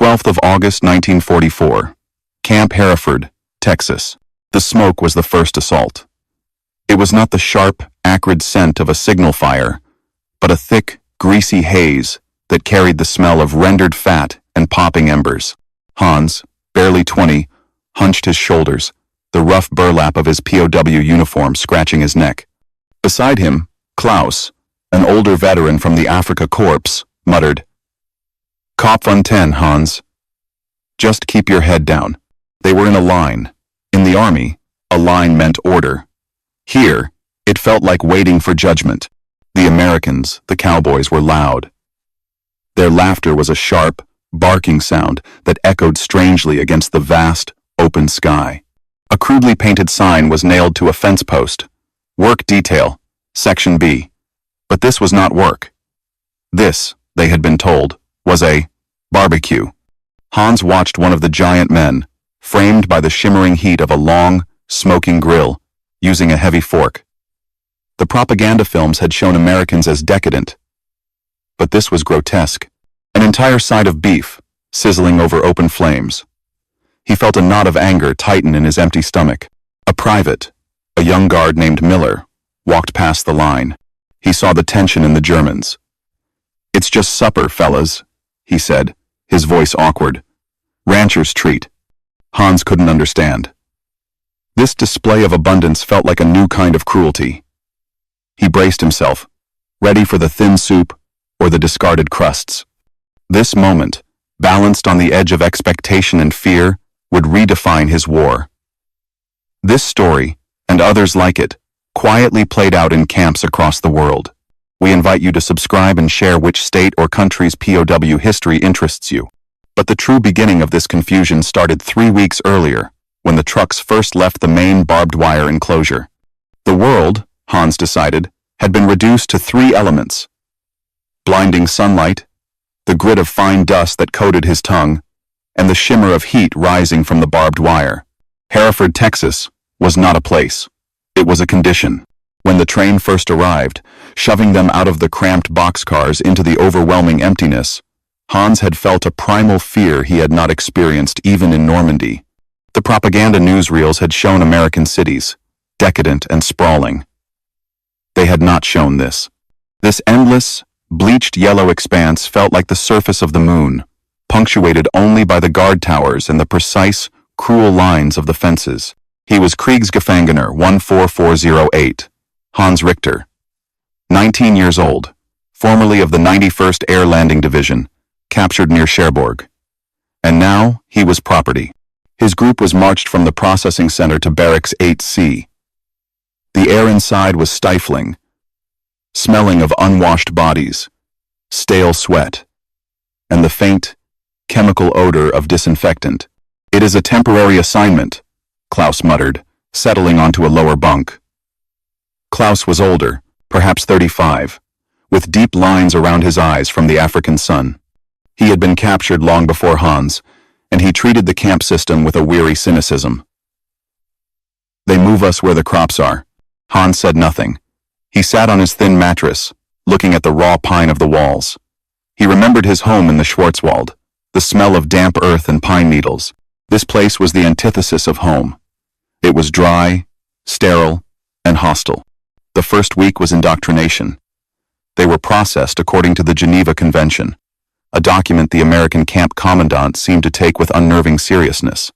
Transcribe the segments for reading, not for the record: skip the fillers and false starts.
12th of August 1944. Camp Hereford, Texas. The smoke was the first assault. It was not the sharp, acrid scent of a signal fire, but a thick, greasy haze that carried the smell of rendered fat and popping embers. Hans, barely 20, hunched his shoulders, the rough burlap of his POW uniform scratching his neck. Beside him, Klaus, an older veteran from the Afrika Korps, muttered, "Kopf unten, Hans. Just keep your head down." They were in a line. In the army, a line meant order. Here, it felt like waiting for judgment. The Americans, the cowboys, were loud. Their laughter was a sharp, barking sound that echoed strangely against the vast, open sky. A crudely painted sign was nailed to a fence post. Work detail, Section B. But this was not work. This, they had been told, was a barbecue. Hans watched one of the giant men, framed by the shimmering heat of a long, smoking grill, using a heavy fork. The propaganda films had shown Americans as decadent. But this was grotesque. An entire side of beef, sizzling over open flames. He felt a knot of anger tighten in his empty stomach. A private, a young guard named Miller, walked past the line. He saw the tension in the Germans. "It's just supper, fellas," he said, his voice awkward. "Rancher's treat." Hans couldn't understand. This display of abundance felt like a new kind of cruelty. He braced himself, ready for the thin soup or the discarded crusts. This moment, balanced on the edge of expectation and fear, would redefine his war. This story, and others like it, quietly played out in camps across the world. We invite you to subscribe and share which state or country's POW history interests you. But the true beginning of this confusion started 3 weeks earlier, when the trucks first left the main barbed wire enclosure. The world, Hans decided, had been reduced to 3 elements: blinding sunlight, the grit of fine dust that coated his tongue, and the shimmer of heat rising from the barbed wire. Hereford, Texas, was not a place. It was a condition. When the train first arrived, shoving them out of the cramped boxcars into the overwhelming emptiness, Hans had felt a primal fear he had not experienced even in Normandy. The propaganda newsreels had shown American cities, decadent and sprawling. They had not shown this. This endless, bleached yellow expanse felt like the surface of the moon, punctuated only by the guard towers and the precise, cruel lines of the fences. He was Kriegsgefangener 14408, Hans Richter, 19 years old, formerly of the 91st Air Landing Division, captured near Cherbourg. And now he was property. His group was marched from the processing center to Barracks 8C. The air inside was stifling, smelling of unwashed bodies, stale sweat, and the faint, chemical odor of disinfectant. "It is a temporary assignment," Klaus muttered, settling onto a lower bunk. Klaus was older, perhaps 35, with deep lines around his eyes from the African sun. He had been captured long before Hans, and he treated the camp system with a weary cynicism. "They move us where the crops are." Hans said nothing. He sat on his thin mattress, looking at the raw pine of the walls. He remembered his home in the Schwarzwald, the smell of damp earth and pine needles. This place was the antithesis of home. It was dry, sterile, and hostile. The first week was indoctrination. They were processed according to the Geneva Convention, a document the American camp commandant seemed to take with unnerving seriousness.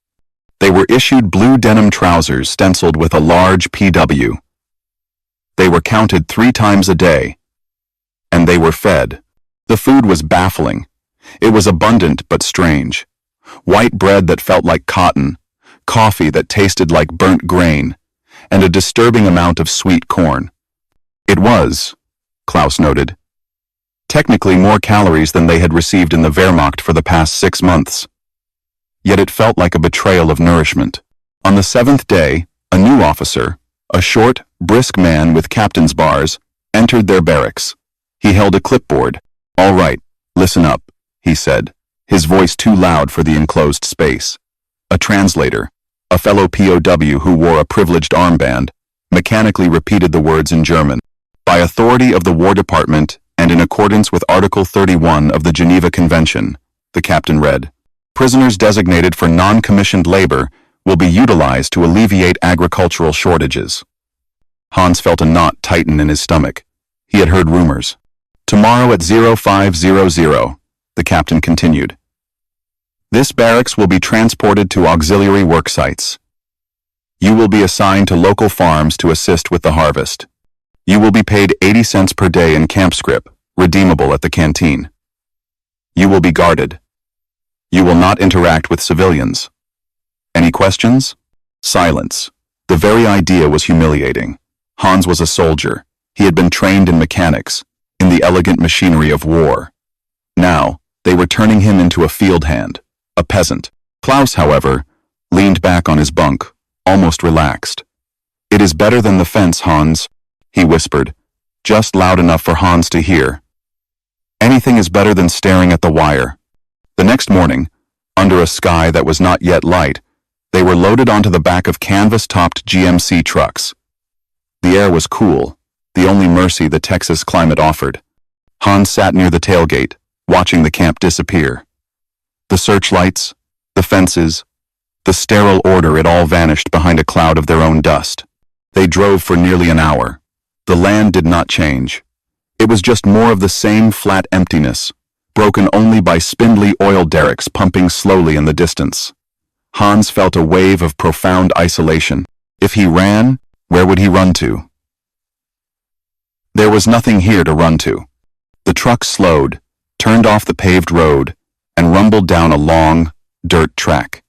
They were issued blue denim trousers stenciled with a large PW. They were counted 3 times a day, and they were fed. The food was baffling. It was abundant but strange. White bread that felt like cotton, coffee that tasted like burnt grain, and a disturbing amount of sweet corn. It was, Klaus noted, technically more calories than they had received in the Wehrmacht for the past 6 months. Yet it felt like a betrayal of nourishment. On the 7th day, a new officer, a short, brisk man with captain's bars, entered their barracks. He held a clipboard. "All right, listen up," he said, his voice too loud for the enclosed space. A translator, a fellow POW who wore a privileged armband, mechanically repeated the words in German. "By authority of the War Department and in accordance with Article 31 of the Geneva Convention," the captain read, Prisoners designated for non-commissioned labor will be utilized to alleviate agricultural shortages. Hans felt a knot tighten in his stomach. He had heard rumors. Tomorrow at 0500, the captain continued. This barracks will be transported to auxiliary work sites. You will be assigned to local farms to assist with the harvest. You will be paid 80 cents per day in camp scrip, redeemable at the canteen. You will be guarded. You will not interact with civilians. Any questions? Silence. The very idea was humiliating. Hans was a soldier. He had been trained in mechanics, in the elegant machinery of war. Now, they were turning him into a field hand, a peasant. Klaus, however, leaned back on his bunk, almost relaxed. It is better than the fence, Hans, he whispered, just loud enough for Hans to hear. Anything is better than staring at the wire. The next morning, under a sky that was not yet light, they were loaded onto the back of canvas-topped GMC trucks. The air was cool, the only mercy the Texas climate offered. Hans sat near the tailgate, watching the camp disappear. The searchlights, the fences, the sterile order, it all vanished behind a cloud of their own dust. They drove for nearly an hour. The land did not change. It was just more of the same flat emptiness, broken only by spindly oil derricks pumping slowly in the distance. Hans felt a wave of profound isolation. If he ran, where would he run to? There was nothing here to run to. The truck slowed, turned off the paved road, and rumbled down a long, dirt track.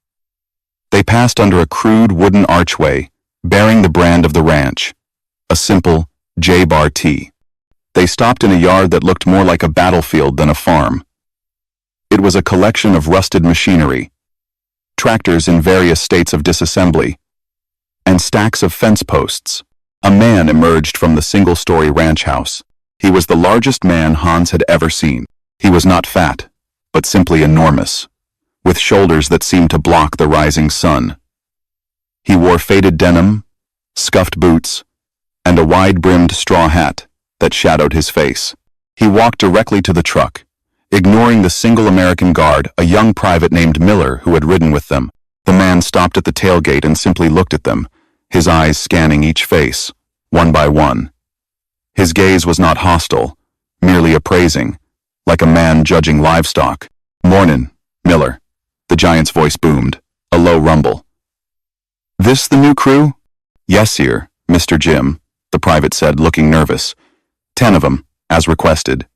They passed under a crude wooden archway, bearing the brand of the ranch, a simple J-bar T. They stopped in a yard that looked more like a battlefield than a farm. It was a collection of rusted machinery, tractors in various states of disassembly, and stacks of fence posts. A man emerged from the single-story ranch house. He was the largest man Hans had ever seen. He was not fat, but simply enormous, with shoulders that seemed to block the rising sun. He wore faded denim, scuffed boots, and a wide-brimmed straw hat that shadowed his face. He walked directly to the truck, ignoring the single American guard, a young private named Miller who had ridden with them. The man stopped at the tailgate and simply looked at them, his eyes scanning each face, one by one. His gaze was not hostile, merely appraising, like a man judging livestock. "Mornin', Miller," the giant's voice boomed, a low rumble. "This the new crew?" "Yes, sir, Mr. Jim," the private said, looking nervous. 10 of 'em, as requested.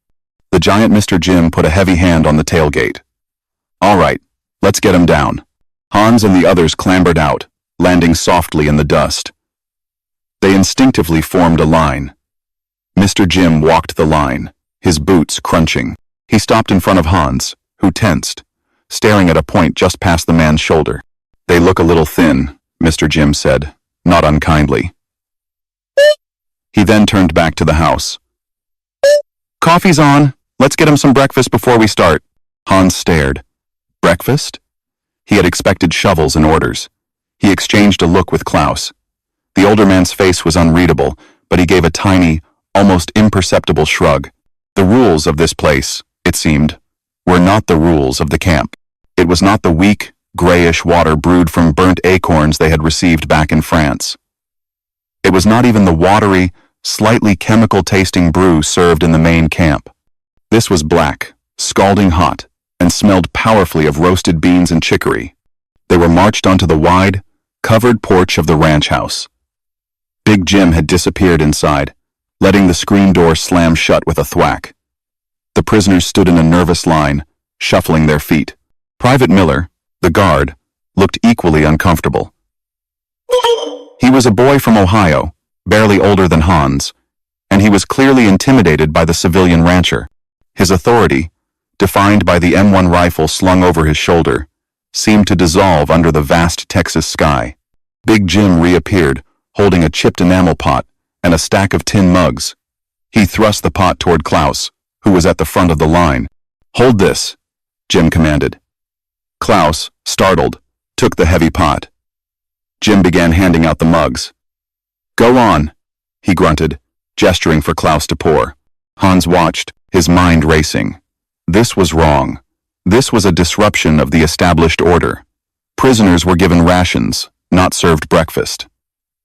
The giant Mr. Jim put a heavy hand on the tailgate. "All right, let's get 'em down." Hans and the others clambered out, landing softly in the dust. They instinctively formed a line. Mr. Jim walked the line, his boots crunching. He stopped in front of Hans, who tensed, staring at a point just past the man's shoulder. "They look a little thin," Mr. Jim said, not unkindly. He then turned back to the house. "Coffee's on. Let's get him some breakfast before we start." Hans stared. Breakfast? He had expected shovels and orders. He exchanged a look with Klaus. The older man's face was unreadable, but he gave a tiny, almost imperceptible shrug. The rules of this place, it seemed, were not the rules of the camp. It was not the weak, grayish water brewed from burnt acorns they had received back in France. It was not even the watery, slightly chemical-tasting brew served in the main camp. This was black, scalding hot, and smelled powerfully of roasted beans and chicory. They were marched onto the wide, covered porch of the ranch house. Big Jim had disappeared inside, letting the screen door slam shut with a thwack. The prisoners stood in a nervous line, shuffling their feet. Private Miller, the guard, looked equally uncomfortable. He was a boy from Ohio, barely older than Hans, and he was clearly intimidated by the civilian rancher. His authority, defined by the M1 rifle slung over his shoulder, seemed to dissolve under the vast Texas sky. Big Jim reappeared, holding a chipped enamel pot and a stack of tin mugs. He thrust the pot toward Klaus, who was at the front of the line. "Hold this," Jim commanded. Klaus, startled, took the heavy pot. Jim began handing out the mugs. "Go on," he grunted, gesturing for Klaus to pour. Hans watched, his mind racing. This was wrong. This was a disruption of the established order. Prisoners were given rations, not served breakfast.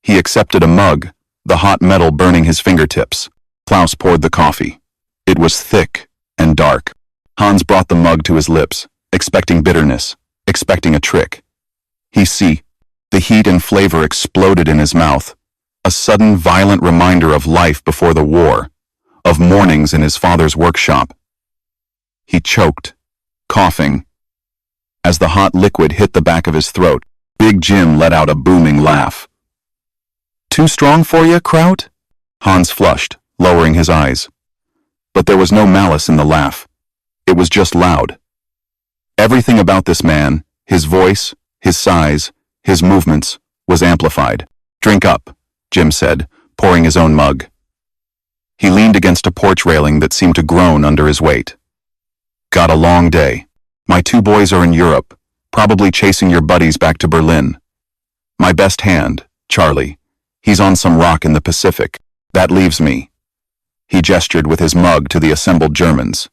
He accepted a mug, the hot metal burning his fingertips. Klaus poured the coffee. It was thick and dark. Hans brought the mug to his lips, expecting bitterness, expecting a trick. The heat and flavor exploded in his mouth, a sudden violent reminder of life before the war, of mornings in his father's workshop. He choked, coughing. As the hot liquid hit the back of his throat, Big Jim let out a booming laugh. "Too strong for you, Kraut?" Hans flushed, lowering his eyes. But there was no malice in the laugh. It was just loud. Everything about this man, his voice, his size, his movements, was amplified. "Drink up," Jim said, pouring his own mug. He leaned against a porch railing that seemed to groan under his weight. "Got a long day. My 2 boys are in Europe, probably chasing your buddies back to Berlin. My best hand, Charlie. He's on some rock in the Pacific. That leaves me." He gestured with his mug to the assembled Germans.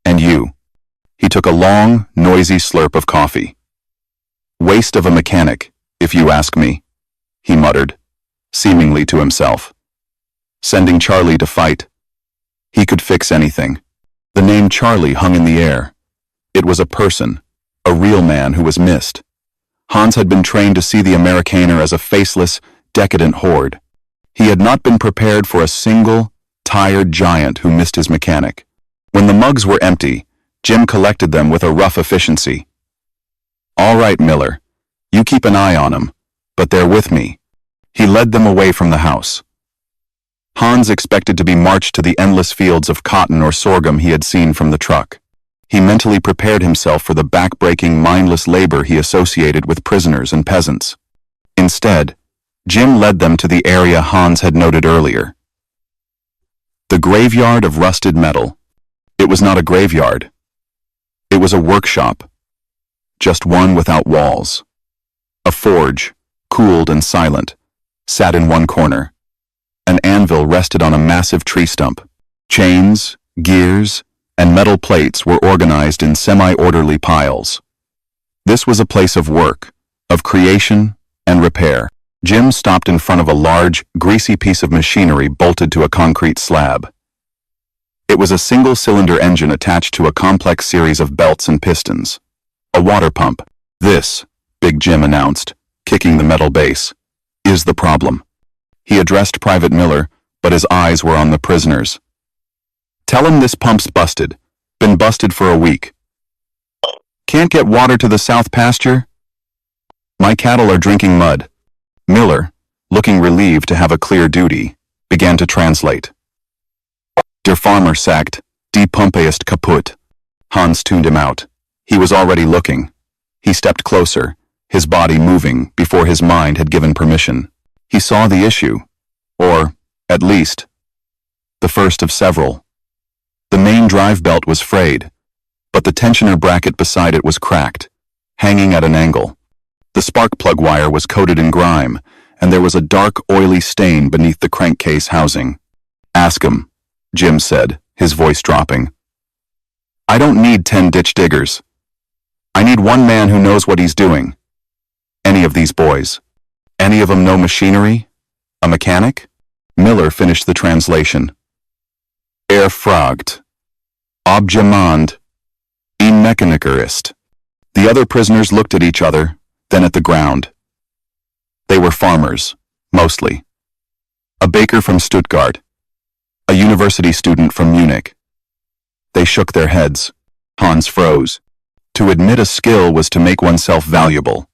"And you." He took a long, noisy slurp of coffee. "Waste of a mechanic, if you ask me," he muttered, seemingly to himself. Sending Charlie to fight. He could fix anything. The name Charlie hung in the air. It was a person, a real man who was missed. Hans had been trained to see the Amerikaner as a faceless, decadent horde. He had not been prepared for a single, tired giant who missed his mechanic. When the mugs were empty, Jim collected them with a rough efficiency. "All right, Miller. You keep an eye on them, but they're with me." He led them away from the house. Hans expected to be marched to the endless fields of cotton or sorghum he had seen from the truck. He mentally prepared himself for the back-breaking, mindless labor he associated with prisoners and peasants. Instead, Jim led them to the area Hans had noted earlier. The graveyard of rusted metal. It was not a graveyard. It was a workshop. Just one without walls. A forge, cooled and silent, sat in one corner. An anvil rested on a massive tree stump. Chains, gears, and metal plates were organized in semi-orderly piles. This was a place of work, of creation and repair. Jim stopped in front of a large, greasy piece of machinery bolted to a concrete slab. It was a single-cylinder engine attached to a complex series of belts and pistons. A water pump. "This," Big Jim announced, kicking the metal base, "is the problem." He addressed Private Miller, but his eyes were on the prisoners. "Tell him this pump's busted. Been busted for a week. Can't get water to the south pasture? My cattle are drinking mud." Miller, looking relieved to have a clear duty, began to translate. "Der Farmer sagt, die Pumpe ist kaputt." Hans tuned him out. He was already looking. He stepped closer, his body moving before his mind had given permission. He saw the issue, or, at least, the first of several. The main drive belt was frayed, but the tensioner bracket beside it was cracked, hanging at an angle. The spark plug wire was coated in grime, and there was a dark, oily stain beneath the crankcase housing. "Ask him," Jim said, his voice dropping. "I don't need 10 ditch diggers. I need one man who knows what he's doing. Any of these boys. Any of them know machinery? A mechanic?" Miller finished the translation. Fragt. Ob jemand ein Mechaniker ist." The other prisoners looked at each other, then at the ground. They were farmers, mostly. A baker from Stuttgart. A university student from Munich. They shook their heads. Hans froze. To admit a skill was to make oneself valuable.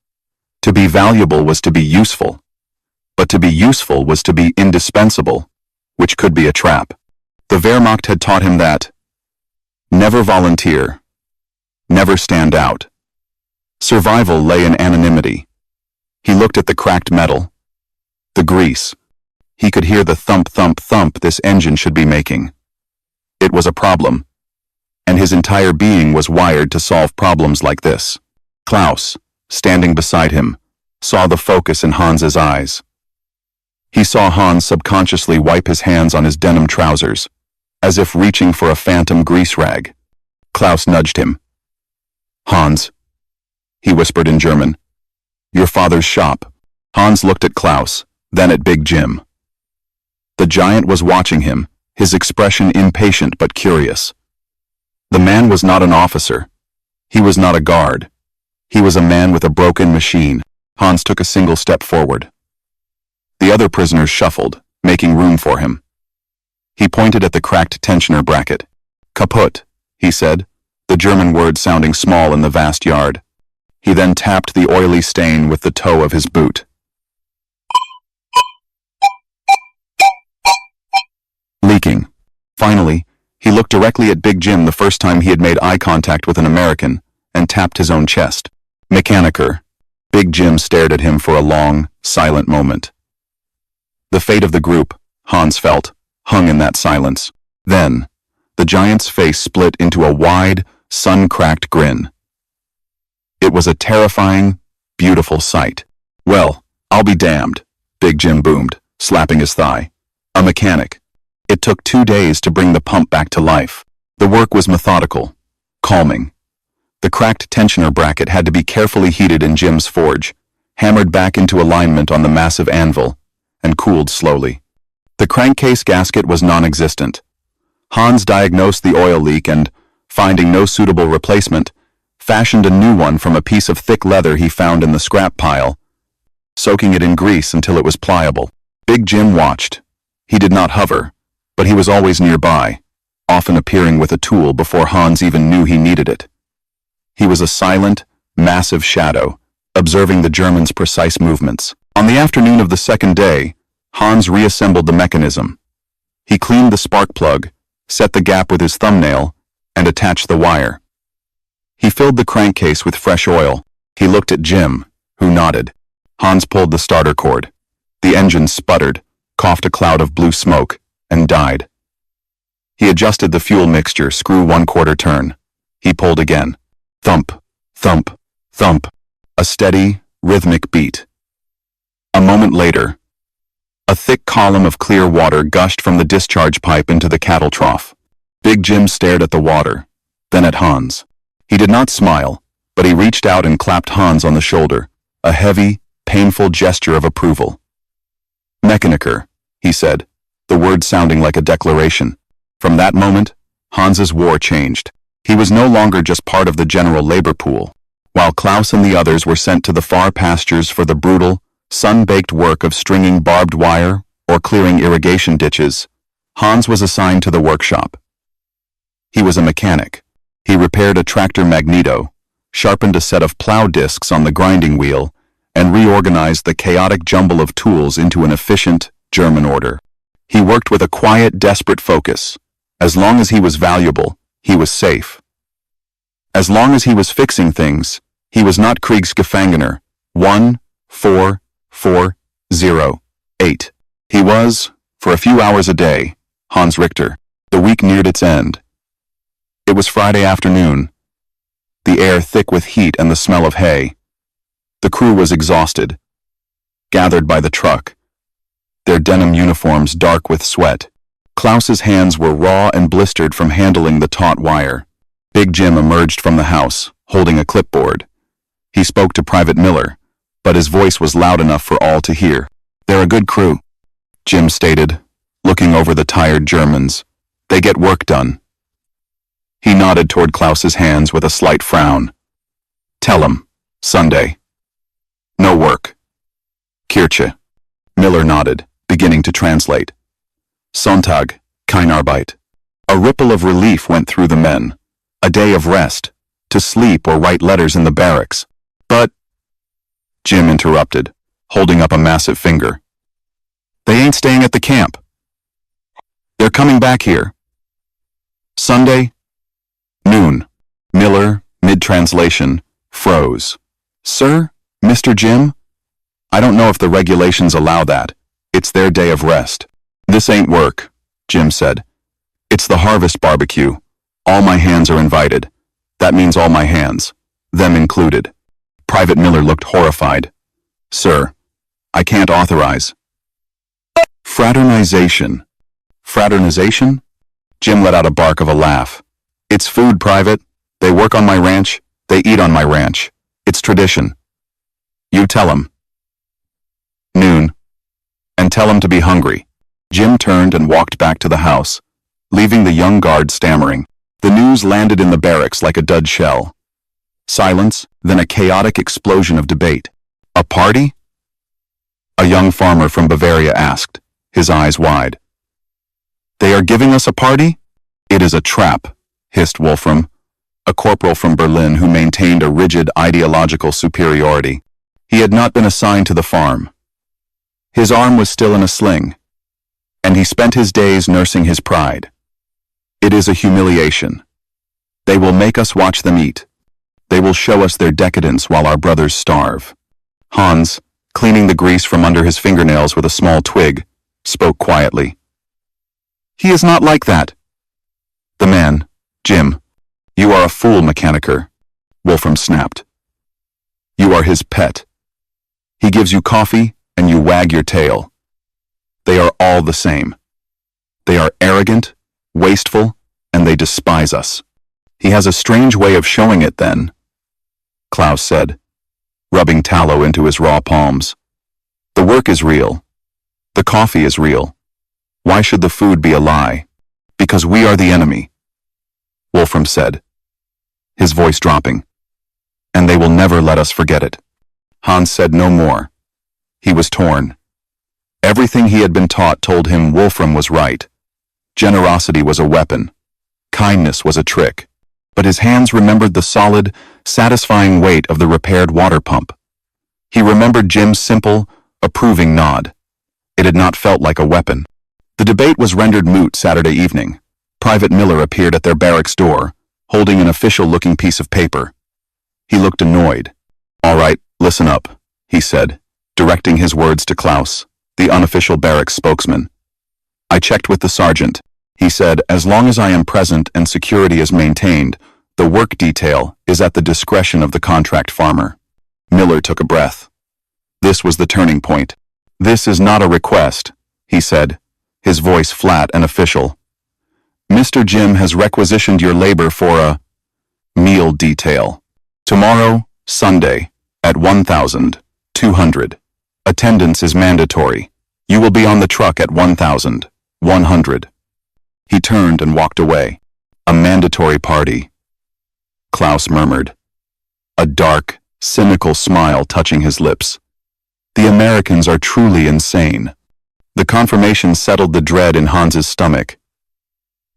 To be valuable was to be useful. But to be useful was to be indispensable, which could be a trap. The Wehrmacht had taught him that. Never volunteer. Never stand out. Survival lay in anonymity. He looked at the cracked metal. The grease. He could hear the thump, thump, thump this engine should be making. It was a problem. And his entire being was wired to solve problems like this. Klaus, standing beside him, saw the focus in Hans's eyes. He saw Hans subconsciously wipe his hands on his denim trousers, as if reaching for a phantom grease rag. Klaus nudged him. Hans, he whispered in German. Your father's shop. Hans looked at Klaus, then at Big Jim. The giant was watching him, his expression impatient but curious. The man was not an officer. He was not a guard. He was a man with a broken machine. Hans took a single step forward. The other prisoners shuffled, making room for him. He pointed at the cracked tensioner bracket. Kaputt, he said, the German word sounding small in the vast yard. He then tapped the oily stain with the toe of his boot. Leaking. Finally, he looked directly at Big Jim the first time he had made eye contact with an American, and tapped his own chest. Mechaniker. Big Jim stared at him for a long, silent moment. The fate of the group, Hans felt, hung in that silence. Then, the giant's face split into a wide, sun-cracked grin. It was a terrifying, beautiful sight. Well, I'll be damned, Big Jim boomed, slapping his thigh. A mechanic. It took 2 days to bring the pump back to life. The work was methodical, calming. The cracked tensioner bracket had to be carefully heated in Jim's forge, hammered back into alignment on the massive anvil, and cooled slowly. The crankcase gasket was non-existent. Hans diagnosed the oil leak and, finding no suitable replacement, fashioned a new one from a piece of thick leather he found in the scrap pile, soaking it in grease until it was pliable. Big Jim watched. He did not hover, but he was always nearby, often appearing with a tool before Hans even knew he needed it. He was a silent, massive shadow, observing the German's precise movements. On the afternoon of the second day, Hans reassembled the mechanism. He cleaned the spark plug, set the gap with his thumbnail, and attached the wire. He filled the crankcase with fresh oil. He looked at Jim, who nodded. Hans pulled the starter cord. The engine sputtered, coughed a cloud of blue smoke, and died. He adjusted the fuel mixture, screw 1/4 turn. He pulled again. Thump, thump, thump. A steady, rhythmic beat. A moment later, a thick column of clear water gushed from the discharge pipe into the cattle trough. Big Jim stared at the water, then at Hans. He did not smile, but he reached out and clapped Hans on the shoulder, a heavy, painful gesture of approval. Mechaniker, he said, the word sounding like a declaration. From that moment, Hans's war changed. He was no longer just part of the general labor pool. While Klaus and the others were sent to the far pastures for the brutal, sun-baked work of stringing barbed wire or clearing irrigation ditches, Hans was assigned to the workshop. He was a mechanic. He repaired a tractor magneto, sharpened a set of plow discs on the grinding wheel, and reorganized the chaotic jumble of tools into an efficient German order. He worked with a quiet, desperate focus. As long as he was valuable, he was safe. As long as he was fixing things, he was not Kriegsgefangener 14408. He was, for a few hours a day, Hans Richter. The week neared its end. It was Friday afternoon, the air thick with heat and the smell of hay. The crew was exhausted, gathered by the truck, their denim uniforms dark with sweat. Klaus's hands were raw and blistered from handling the taut wire. Big Jim emerged from the house, holding a clipboard. He spoke to Private Miller, but his voice was loud enough for all to hear. They're a good crew, Jim stated, looking over the tired Germans. They get work done. He nodded toward Klaus's hands with a slight frown. Tell him, Sunday. No work. Kirche. Miller nodded, beginning to translate. Sonntag, kein Arbeit. A ripple of relief went through the men. A day of rest, to sleep or write letters in the barracks. But, Jim interrupted, holding up a massive finger. They ain't staying at the camp. They're coming back here. Sunday, noon. Miller, mid-translation, froze. Sir, Mr. Jim? I don't know if the regulations allow that. It's their day of rest. This ain't work, Jim said. It's the harvest barbecue. All my hands are invited. That means all my hands, them included. Private Miller looked horrified. Sir, I can't authorize. Fraternization. Fraternization? Jim let out a bark of a laugh. It's food, Private. They work on my ranch. They eat on my ranch. It's tradition. You tell 'em. Noon. And tell 'em to be hungry. Jim turned and walked back to the house, leaving the young guard stammering. The news landed in the barracks like a dud shell. Silence, then a chaotic explosion of debate. A party? A young farmer from Bavaria asked, his eyes wide. They are giving us a party? It is a trap, hissed Wolfram, a corporal from Berlin who maintained a rigid ideological superiority. He had not been assigned to the farm. His arm was still in a sling, and he spent his days nursing his pride. It is a humiliation. They will make us watch them eat. They will show us their decadence while our brothers starve. Hans, cleaning the grease from under his fingernails with a small twig, spoke quietly. He is not like that. The man, Jim. You are a fool, mechaniker, Wolfram snapped. You are his pet. He gives you coffee and you wag your tail. They are all the same. They are arrogant, wasteful, and they despise us. He has a strange way of showing it then, Klaus said, rubbing tallow into his raw palms. The work is real. The coffee is real. Why should the food be a lie? Because we are the enemy, Wolfram said, his voice dropping. And they will never let us forget it. Hans said no more. He was torn. Everything he had been taught told him Wolfram was right. Generosity was a weapon. Kindness was a trick. But his hands remembered the solid, satisfying weight of the repaired water pump. He remembered Jim's simple, approving nod. It had not felt like a weapon. The debate was rendered moot Saturday evening. Private Miller appeared at their barracks door, holding an official-looking piece of paper. He looked annoyed. All right, listen up, he said, directing his words to Klaus, the unofficial barracks spokesman. I checked with the sergeant. He said, as long as I am present and security is maintained, the work detail is at the discretion of the contract farmer. Miller took a breath. This was the turning point. This is not a request, he said, his voice flat and official. Mr. Jim has requisitioned your labor for a meal detail. Tomorrow, Sunday, at 1,200. Attendance is mandatory. You will be on the truck at 1,100. He turned and walked away. A mandatory party, Klaus murmured, a dark, cynical smile touching his lips. The Americans are truly insane. The confirmation settled the dread in Hans's stomach.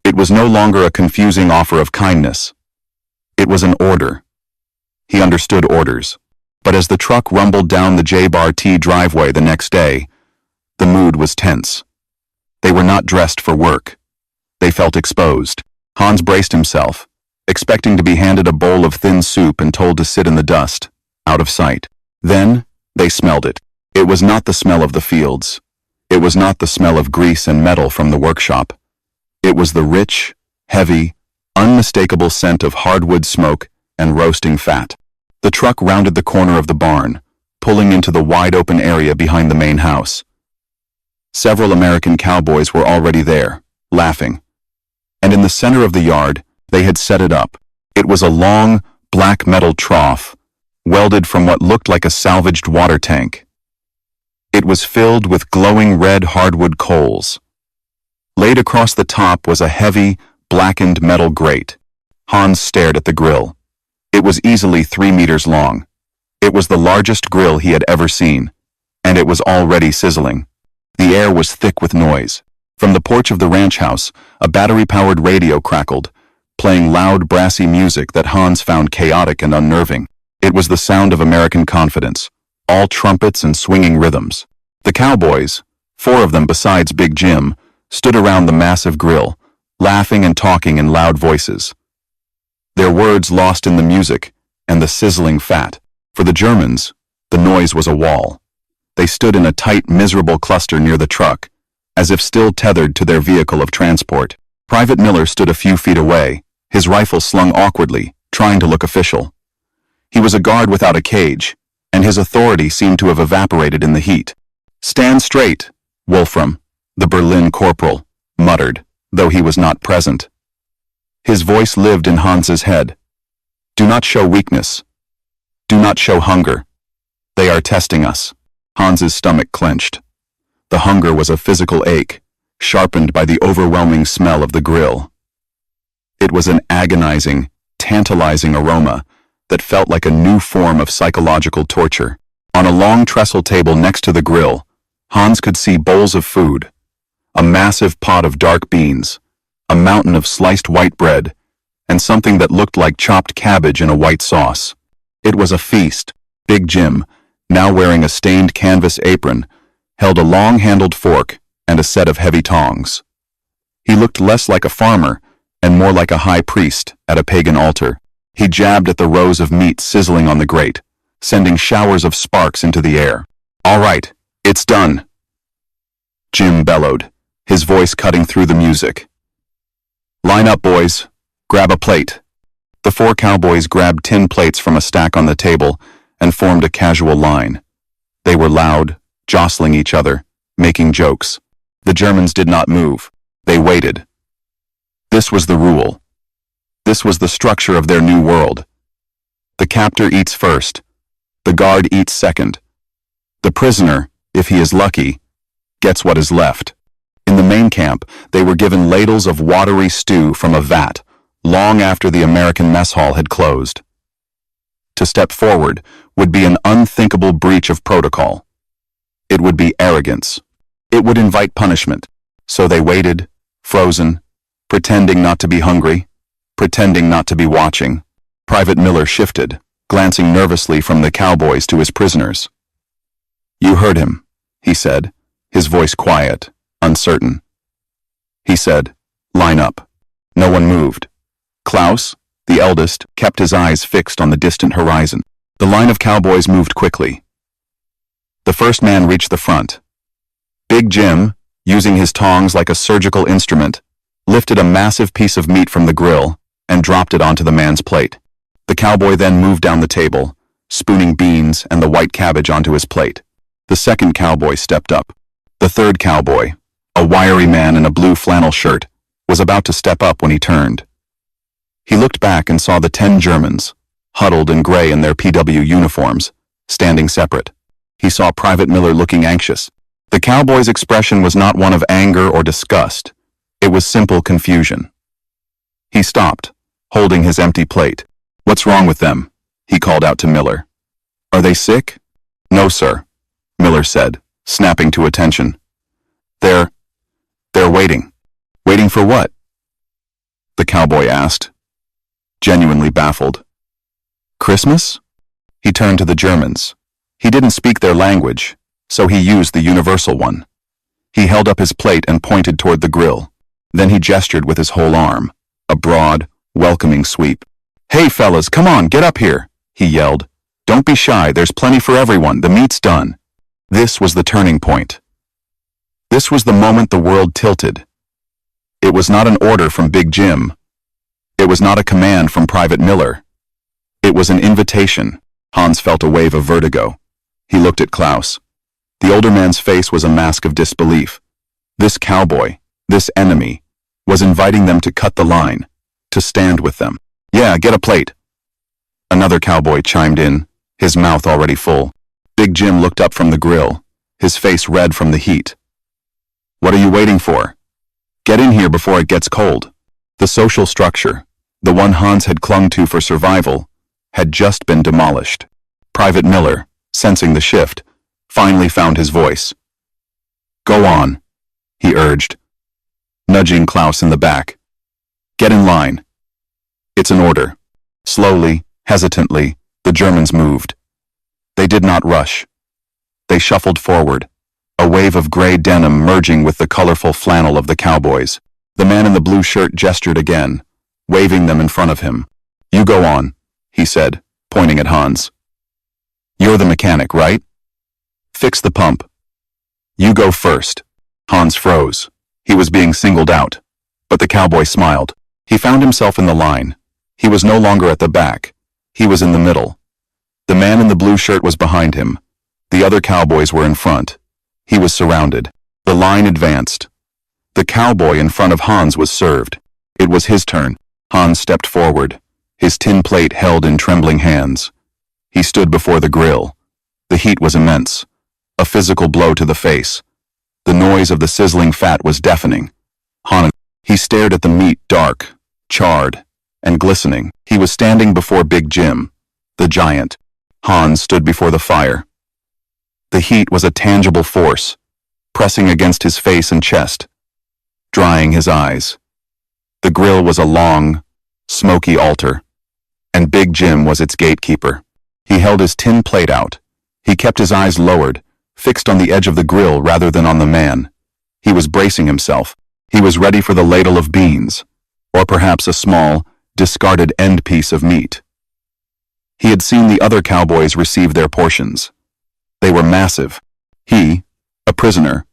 It was no longer a confusing offer of kindness. It was an order. He understood orders. But as the truck rumbled down the J-Bar-T driveway the next day, the mood was tense. They were not dressed for work. They felt exposed. Hans braced himself, expecting to be handed a bowl of thin soup and told to sit in the dust, out of sight. Then, they smelled it. It was not the smell of the fields. It was not the smell of grease and metal from the workshop. It was the rich, heavy, unmistakable scent of hardwood smoke and roasting fat. The truck rounded the corner of the barn, pulling into the wide-open area behind the main house. Several American cowboys were already there, laughing. And in the center of the yard, they had set it up. It was a long, black metal trough, welded from what looked like a salvaged water tank. It was filled with glowing red hardwood coals. Laid across the top was a heavy, blackened metal grate. Hans stared at the grill. It was easily 3 meters long. It was the largest grill he had ever seen, and it was already sizzling. The air was thick with noise. From the porch of the ranch house, a battery-powered radio crackled, playing loud, brassy music that Hans found chaotic and unnerving. It was the sound of American confidence, all trumpets and swinging rhythms. The cowboys, 4 of them besides Big Jim, stood around the massive grill, laughing and talking in loud voices. Their words lost in the music and the sizzling fat. For the Germans, the noise was a wall. They stood in a tight, miserable cluster near the truck, as if still tethered to their vehicle of transport. Private Miller stood a few feet away, his rifle slung awkwardly, trying to look official. He was a guard without a cage, and his authority seemed to have evaporated in the heat. Stand straight, Wolfram, the Berlin corporal, muttered, though he was not present. His voice lived in Hans's head. Do not show weakness. Do not show hunger. They are testing us. Hans's stomach clenched. The hunger was a physical ache, sharpened by the overwhelming smell of the grill. It was an agonizing, tantalizing aroma that felt like a new form of psychological torture. On a long trestle table next to the grill, Hans could see bowls of food, a massive pot of dark beans, a mountain of sliced white bread, and something that looked like chopped cabbage in a white sauce. It was a feast. Big Jim, now wearing a stained canvas apron, held a long-handled fork and a set of heavy tongs. He looked less like a farmer and more like a high priest at a pagan altar. He jabbed at the rows of meat sizzling on the grate, sending showers of sparks into the air. "All right, it's done," Jim bellowed, his voice cutting through the music. "Line up, boys. Grab a plate." The 4 cowboys grabbed tin plates from a stack on the table and formed a casual line. They were loud, jostling each other, making jokes. The Germans did not move. They waited. This was the rule. This was the structure of their new world. The captor eats first. The guard eats second. The prisoner, if he is lucky, gets what is left. In the main camp, they were given ladles of watery stew from a vat, long after the American mess hall had closed. To step forward would be an unthinkable breach of protocol. It would be arrogance. It would invite punishment. So they waited, frozen, pretending not to be hungry, pretending not to be watching. Private Miller shifted, glancing nervously from the cowboys to his prisoners. "You heard him," he said, his voice quiet, uncertain. He said, "Line up." No one moved. Klaus, the eldest, kept his eyes fixed on the distant horizon. The line of cowboys moved quickly. The first man reached the front. Big Jim, using his tongs like a surgical instrument, lifted a massive piece of meat from the grill and dropped it onto the man's plate. The cowboy then moved down the table, spooning beans and the white cabbage onto his plate. The second cowboy stepped up. The third cowboy, a wiry man in a blue flannel shirt, was about to step up when he turned. He looked back and saw the 10 Germans, huddled in gray in their PW uniforms, standing separate. He saw Private Miller looking anxious. The cowboy's expression was not one of anger or disgust. It was simple confusion. He stopped, holding his empty plate. "What's wrong with them?" he called out to Miller. "Are they sick?" "No, sir," Miller said, snapping to attention. They're waiting." "Waiting for what?" the cowboy asked, genuinely baffled. "Christmas?" He turned to the Germans. He didn't speak their language, so he used the universal one. He held up his plate and pointed toward the grill. Then he gestured with his whole arm, a broad, welcoming sweep. "Hey, fellas, come on, get up here," he yelled. "Don't be shy, there's plenty for everyone, the meat's done." This was the turning point. This was the moment the world tilted. It was not an order from Big Jim. It was not a command from Private Miller. It was an invitation. Hans felt a wave of vertigo. He looked at Klaus. The older man's face was a mask of disbelief. This cowboy, this enemy, was inviting them to cut the line, to stand with them. "Yeah, get a plate." Another cowboy chimed in, his mouth already full. Big Jim looked up from the grill, his face red from the heat. "What are you waiting for? Get in here before it gets cold." The social structure, the one Hans had clung to for survival, had just been demolished. Private Miller, sensing the shift, finally found his voice. "Go on," he urged, nudging Klaus in the back. "Get in line. It's an order." Slowly, hesitantly, the Germans moved. They did not rush. They shuffled forward, a wave of gray denim merging with the colorful flannel of the cowboys. The man in the blue shirt gestured again, waving them in front of him. "You go on," he said, pointing at Hans. "You're the mechanic, right? Fix the pump." "You go first." Hans froze. He was being singled out. But the cowboy smiled. He found himself in the line. He was no longer at the back. He was in the middle. The man in the blue shirt was behind him. The other cowboys were in front. He was surrounded. The line advanced. The cowboy in front of Hans was served. It was his turn. Hans stepped forward. his tin plate held in trembling hands. He stood before the grill. The heat was immense, a physical blow to the face. The noise of the sizzling fat was deafening. He stared at the meat, dark, charred, and glistening. He was standing before Big Jim, the giant. Hans stood before the fire. The heat was a tangible force, pressing against his face and chest, drying his eyes. The grill was a long, smoky altar, and Big Jim was its gatekeeper. He held his tin plate out. He kept his eyes lowered, fixed on the edge of the grill rather than on the man. He was bracing himself. He was ready for the ladle of beans, or perhaps a small, discarded end piece of meat. He had seen the other cowboys receive their portions. They were massive. He, a prisoner,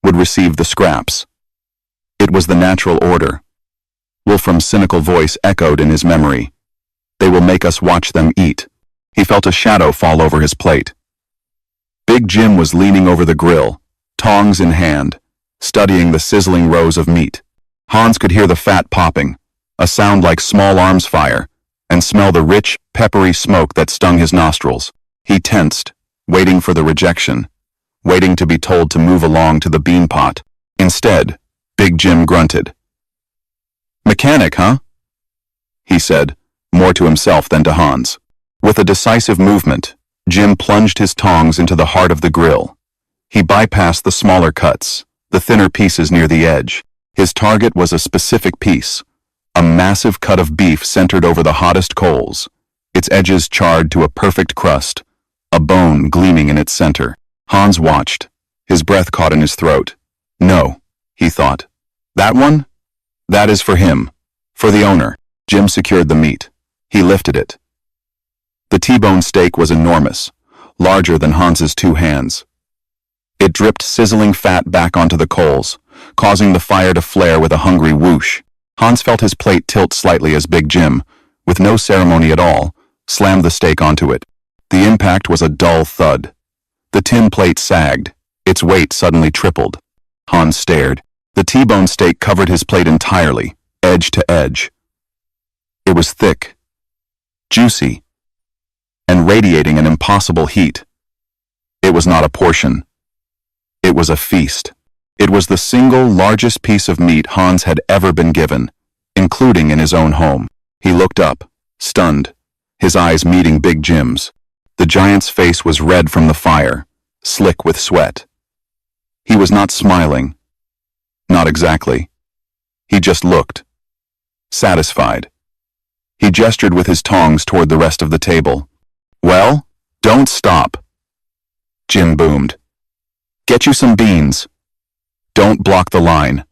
would receive the scraps. It was the natural order. Wolfram's cynical voice echoed in his memory. They will make us watch them eat. He felt a shadow fall over his plate. Big Jim was leaning over the grill, tongs in hand, studying the sizzling rows of meat. Hans could hear the fat popping, a sound like small arms fire, and smell the rich, peppery smoke that stung his nostrils. He tensed, waiting for the rejection, waiting to be told to move along to the bean pot. Instead, Big Jim grunted. "Mechanic, huh?" he said, more to himself than to Hans. With a decisive movement, Jim plunged his tongs into the heart of the grill. He bypassed the smaller cuts, the thinner pieces near the edge. His target was a specific piece, a massive cut of beef centered over the hottest coals, its edges charred to a perfect crust, a bone gleaming in its center. Hans watched, his breath caught in his throat. No, he thought. That one? That is for him, for the owner. Jim secured the meat. He lifted it. The T-bone steak was enormous, larger than Hans's two hands. It dripped sizzling fat back onto the coals, causing the fire to flare with a hungry whoosh. Hans felt his plate tilt slightly as Big Jim, with no ceremony at all, slammed the steak onto it. The impact was a dull thud. The tin plate sagged, its weight suddenly tripled. Hans stared. The T-bone steak covered his plate entirely, edge to edge. It was thick, juicy, and radiating an impossible heat. It was not a portion. It was a feast. It was the single largest piece of meat Hans had ever been given, including in his own home. He looked up, stunned, his eyes meeting Big Jim's. The giant's face was red from the fire, slick with sweat. He was not smiling. Not exactly. He just looked. Satisfied. He gestured with his tongs toward the rest of the table. "Well, don't stop," Jim boomed. "Get you some beans. Don't block the line."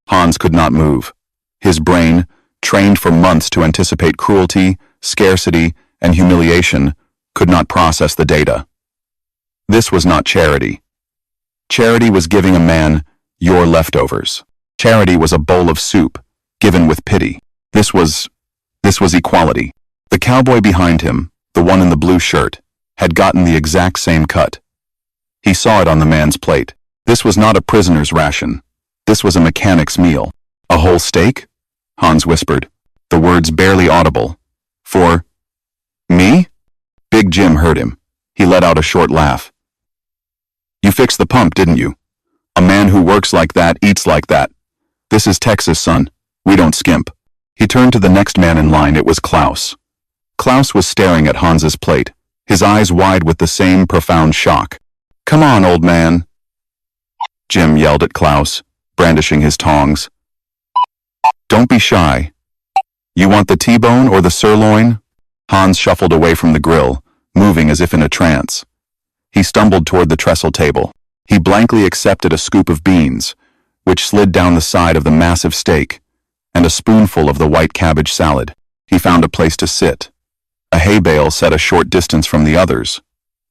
Hans could not move. His brain, trained for months to anticipate cruelty, scarcity, and humiliation, could not process the data. This was not charity. Charity was giving a man your leftovers. Charity was a bowl of soup, given with pity. This was equality. The cowboy behind him, the one in the blue shirt, had gotten the exact same cut. He saw it on the man's plate. This was not a prisoner's ration. This was a mechanic's meal. "A whole steak?" Hans whispered, the words barely audible. "For me?" Big Jim heard him. He let out a short laugh. "You fixed the pump, didn't you? A man who works like that eats like that. This is Texas, son. We don't skimp." He turned to the next man in line. It was Klaus. Klaus was staring at Hans's plate, his eyes wide with the same profound shock. "Come on, old man," Jim yelled at Klaus, brandishing his tongs. "Don't be shy. You want the T-bone or the sirloin?" Hans shuffled away from the grill, moving as if in a trance. He stumbled toward the trestle table. He blankly accepted a scoop of beans, which slid down the side of the massive steak, and a spoonful of the white cabbage salad. He found a place to sit. A hay bale set a short distance from the others,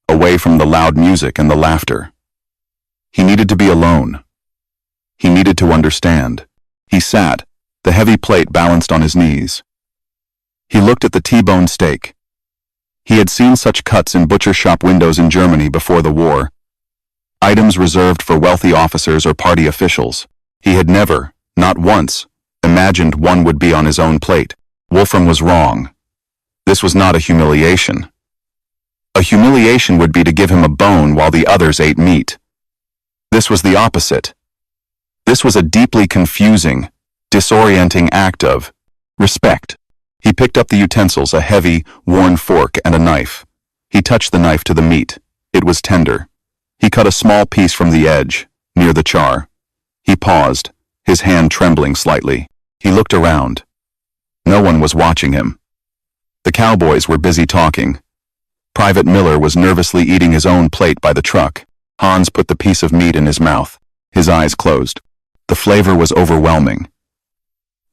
away from the loud music and the laughter. He needed to be alone. He needed to understand. He sat, the heavy plate balanced on his knees. He looked at the T-bone steak. He had seen such cuts in butcher shop windows in Germany before the war, items reserved for wealthy officers or party officials. He had never, not once, imagined one would be on his own plate. Wolfram was wrong. This was not a humiliation. A humiliation would be to give him a bone while the others ate meat. This was the opposite. This was a deeply confusing, disorienting act of respect. He picked up the utensils, a heavy, worn fork and a knife. He touched the knife to the meat. It was tender. He cut a small piece from the edge, near the char. He paused, his hand trembling slightly. He looked around. No one was watching him. The cowboys were busy talking. Private Miller was nervously eating his own plate by the truck. Hans put the piece of meat in his mouth. His eyes closed. The flavor was overwhelming.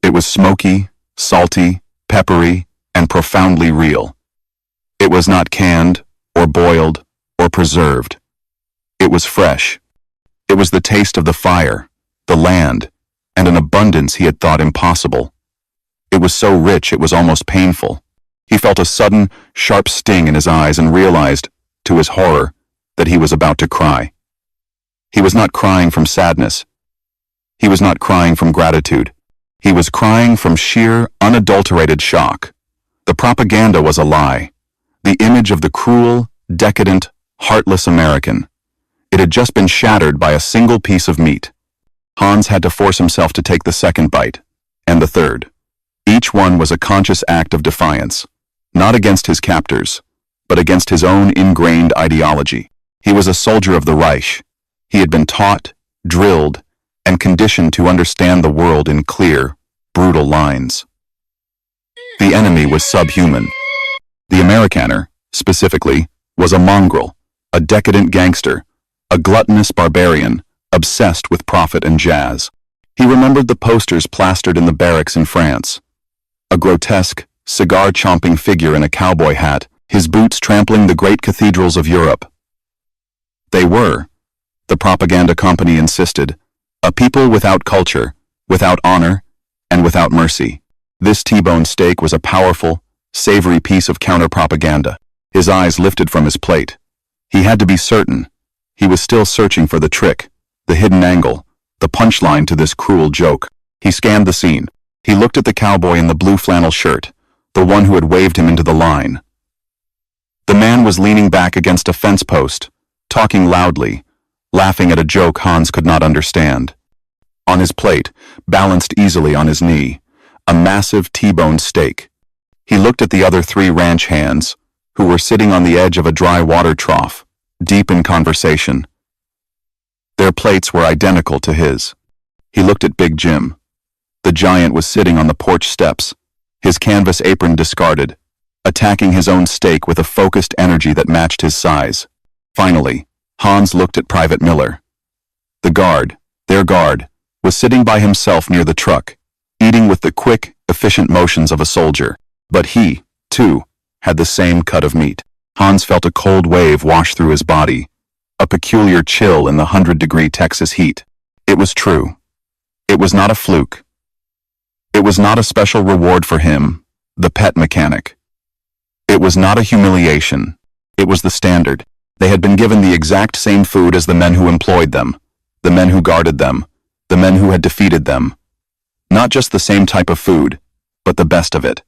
It was smoky, salty, peppery, and profoundly real. It was not canned, or boiled, or preserved. It was fresh. It was the taste of the fire, the land, and an abundance he had thought impossible. It was so rich it was almost painful. He felt a sudden, sharp sting in his eyes and realized, to his horror, that he was about to cry. He was not crying from sadness. He was not crying from gratitude. He was crying from sheer, unadulterated shock. The propaganda was a lie. The image of the cruel, decadent, heartless American. It had just been shattered by a single piece of meat. Hans had to force himself to take the second bite, and the third. Each one was a conscious act of defiance, not against his captors, but against his own ingrained ideology. He was a soldier of the Reich. He had been taught, drilled, and conditioned to understand the world in clear, brutal lines. The enemy was subhuman. The Amerikaner, specifically, was a mongrel, a decadent gangster, a gluttonous barbarian, obsessed with profit and jazz. He remembered the posters plastered in the barracks in France. A grotesque, cigar-chomping figure in a cowboy hat, his boots trampling the great cathedrals of Europe. They were, the propaganda company insisted, a people without culture, without honor, and without mercy. This T-bone steak was a powerful, savory piece of counter-propaganda. His eyes lifted from his plate. He had to be certain. He was still searching for the trick, the hidden angle, the punchline to this cruel joke. He scanned the scene. He looked at the cowboy in the blue flannel shirt, the one who had waved him into the line. The man was leaning back against a fence post, talking loudly, laughing at a joke Hans could not understand. On his plate, balanced easily on his knee, a massive T-bone steak. He looked at the other three ranch hands, who were sitting on the edge of a dry water trough, deep in conversation. Their plates were identical to his. He looked at Big Jim. The giant was sitting on the porch steps, his canvas apron discarded, attacking his own steak with a focused energy that matched his size. Finally, Hans looked at Private Miller. The guard, their guard, was sitting by himself near the truck, eating with the quick, efficient motions of a soldier. But he, too, had the same cut of meat. Hans felt a cold wave wash through his body, a peculiar chill in the 100-degree Texas heat. It was true. It was not a fluke. It was not a special reward for him, the pet mechanic. It was not a humiliation. It was the standard. They had been given the exact same food as the men who employed them, the men who guarded them, the men who had defeated them. Not just the same type of food, but the best of it.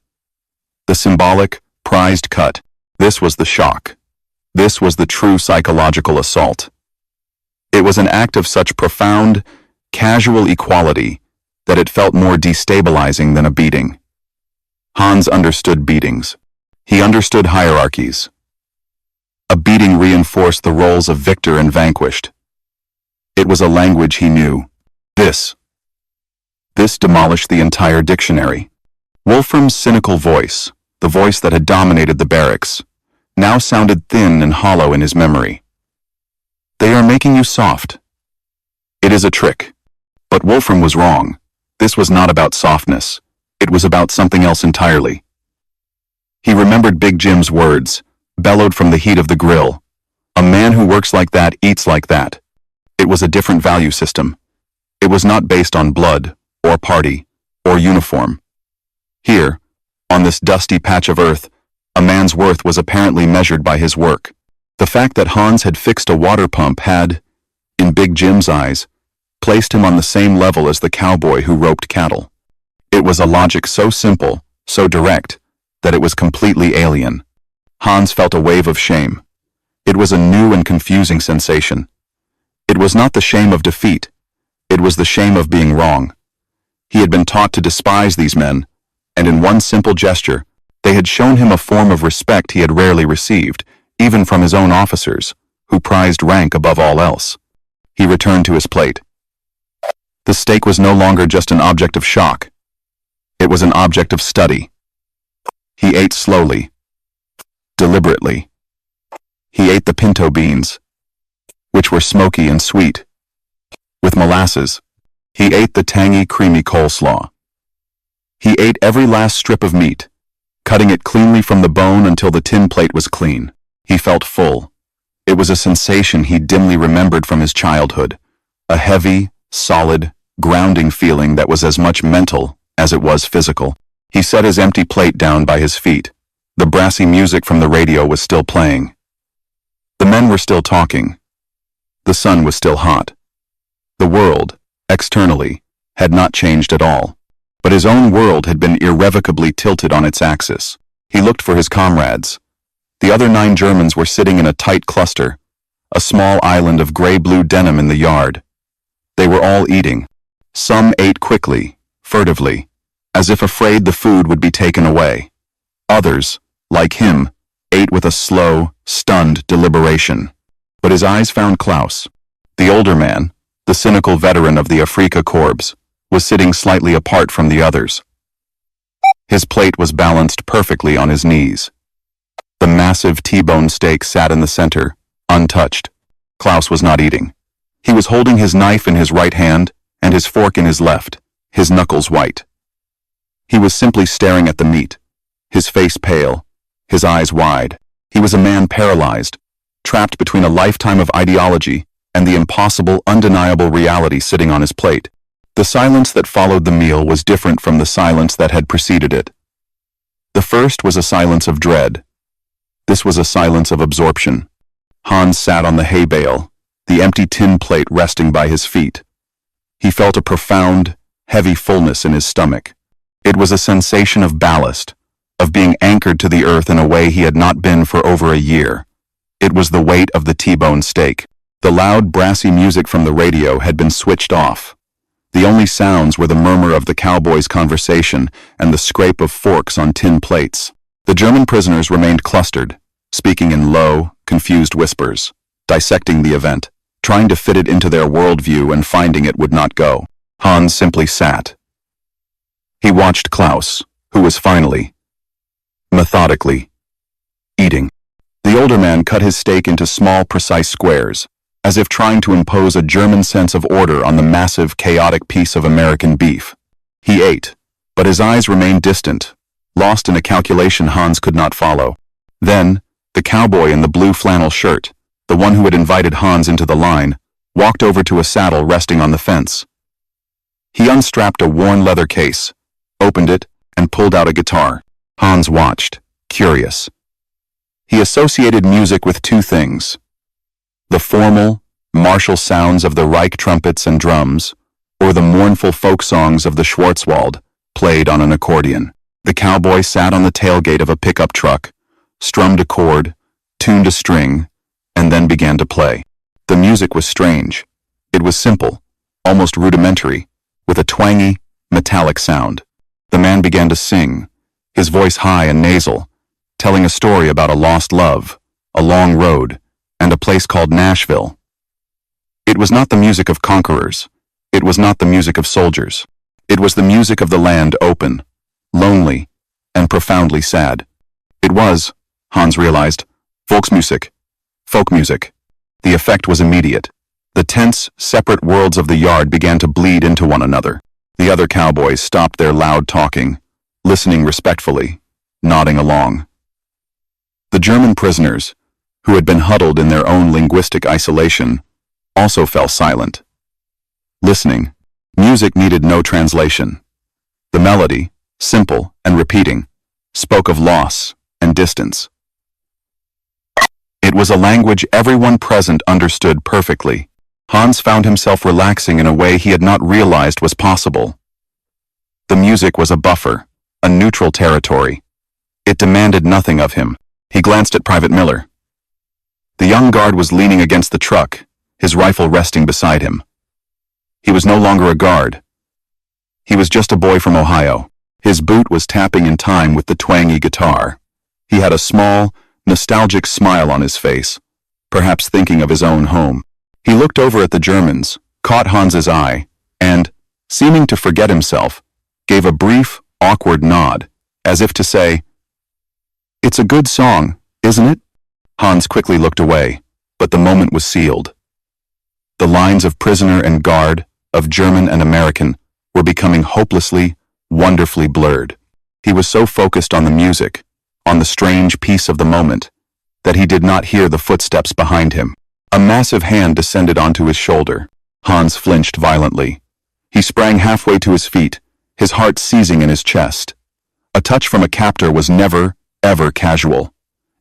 The symbolic, prized cut. This was the shock. This was the true psychological assault. It was an act of such profound, casual equality that it felt more destabilizing than a beating. Hans understood beatings. He understood hierarchies. A beating reinforced the roles of victor and vanquished. It was a language he knew. This demolished the entire dictionary. Wolfram's cynical voice, the voice that had dominated the barracks, now sounded thin and hollow in his memory. They are making you soft. It is a trick. But Wolfram was wrong. This was not about softness. It was about something else entirely. He remembered Big Jim's words, bellowed from the heat of the grill. A man who works like that eats like that. It was a different value system. It was not based on blood, or party, or uniform. Here, on this dusty patch of earth, a man's worth was apparently measured by his work. The fact that Hans had fixed a water pump had, in Big Jim's eyes, placed him on the same level as the cowboy who roped cattle. It was a logic so simple, so direct, that it was completely alien. Hans felt a wave of shame. It was a new and confusing sensation. It was not the shame of defeat. It was the shame of being wrong. He had been taught to despise these men, and in one simple gesture, they had shown him a form of respect he had rarely received, even from his own officers, who prized rank above all else. He returned to his plate. The steak was no longer just an object of shock. It was an object of study. He ate slowly, deliberately. He ate the pinto beans, which were smoky and sweet, with molasses. He ate the tangy, creamy coleslaw. He ate every last strip of meat, cutting it cleanly from the bone until the tin plate was clean. He felt full. It was a sensation he dimly remembered from his childhood, a heavy, solid, grounding feeling that was as much mental as it was physical. He set his empty plate down by his feet. The brassy music from the radio was still playing. The men were still talking. The sun was still hot. The world, externally, had not changed at all, but his own world had been irrevocably tilted on its axis. He looked for his comrades. The other 9 Germans were sitting in a tight cluster, a small island of gray-blue denim in the yard. They were all eating. Some ate quickly, furtively, as if afraid the food would be taken away. Others, like him, ate with a slow, stunned deliberation. But his eyes found Klaus. The older man, the cynical veteran of the Afrika Korps, was sitting slightly apart from the others. His plate was balanced perfectly on his knees. The massive T-bone steak sat in the center, untouched. Klaus was not eating. He was holding his knife in his right hand and his fork in his left, his knuckles white. He was simply staring at the meat, his face pale, his eyes wide. He was a man paralyzed, trapped between a lifetime of ideology and the impossible, undeniable reality sitting on his plate. The silence that followed the meal was different from the silence that had preceded it. The first was a silence of dread. This was a silence of absorption. Hans sat on the hay bale, the empty tin plate resting by his feet. He felt a profound, heavy fullness in his stomach. It was a sensation of ballast, of being anchored to the earth in a way he had not been for over a year. It was the weight of the T-bone steak. The loud, brassy music from the radio had been switched off. The only sounds were the murmur of the cowboys' conversation and the scrape of forks on tin plates. The German prisoners remained clustered, speaking in low, confused whispers, dissecting the event, trying to fit it into their worldview and finding it would not go. Hans simply sat. He watched Klaus, who was finally, methodically, eating. The older man cut his steak into small, precise squares, as if trying to impose a German sense of order on the massive, chaotic piece of American beef. He ate, but his eyes remained distant, lost in a calculation Hans could not follow. Then, the cowboy in the blue flannel shirt, the one who had invited Hans into the line, walked over to a saddle resting on the fence. He unstrapped a worn leather case, opened it, and pulled out a guitar. Hans watched, curious. He associated music with 2 things: the formal, martial sounds of the Reich trumpets and drums, or the mournful folk songs of the Schwarzwald, played on an accordion. The cowboy sat on the tailgate of a pickup truck, strummed a chord, tuned a string, and then began to play. The music was strange. It was simple, almost rudimentary, with a twangy, metallic sound. The man began to sing, his voice high and nasal, telling a story about a lost love, a long road, and a place called Nashville. It was not the music of conquerors. It was not the music of soldiers. It was the music of the land open, lonely, and profoundly sad. It was, Hans realized, Volksmusik, folk music. The effect was immediate. The tense, separate worlds of the yard began to bleed into one another. The other cowboys stopped their loud talking, listening respectfully, nodding along. The German prisoners, who had been huddled in their own linguistic isolation, also fell silent. Listening, music needed no translation. The melody, simple and repeating, spoke of loss and distance. It was a language everyone present understood perfectly. Hans found himself relaxing in a way he had not realized was possible. The music was a buffer, a neutral territory. It demanded nothing of him. He glanced at Private Miller. The young guard was leaning against the truck, his rifle resting beside him. He was no longer a guard. He was just a boy from Ohio. His boot was tapping in time with the twangy guitar. He had a small, nostalgic smile on his face, perhaps thinking of his own home. He looked over at the Germans, caught Hans's eye, and, seeming to forget himself, gave a brief, awkward nod, as if to say, "It's a good song, isn't it?" Hans quickly looked away, but the moment was sealed. The lines of prisoner and guard, of German and American, were becoming hopelessly, wonderfully blurred. He was so focused on the music, on the strange peace of the moment, that he did not hear the footsteps behind him. A massive hand descended onto his shoulder. Hans flinched violently. He sprang halfway to his feet, his heart seizing in his chest. A touch from a captor was never, ever casual.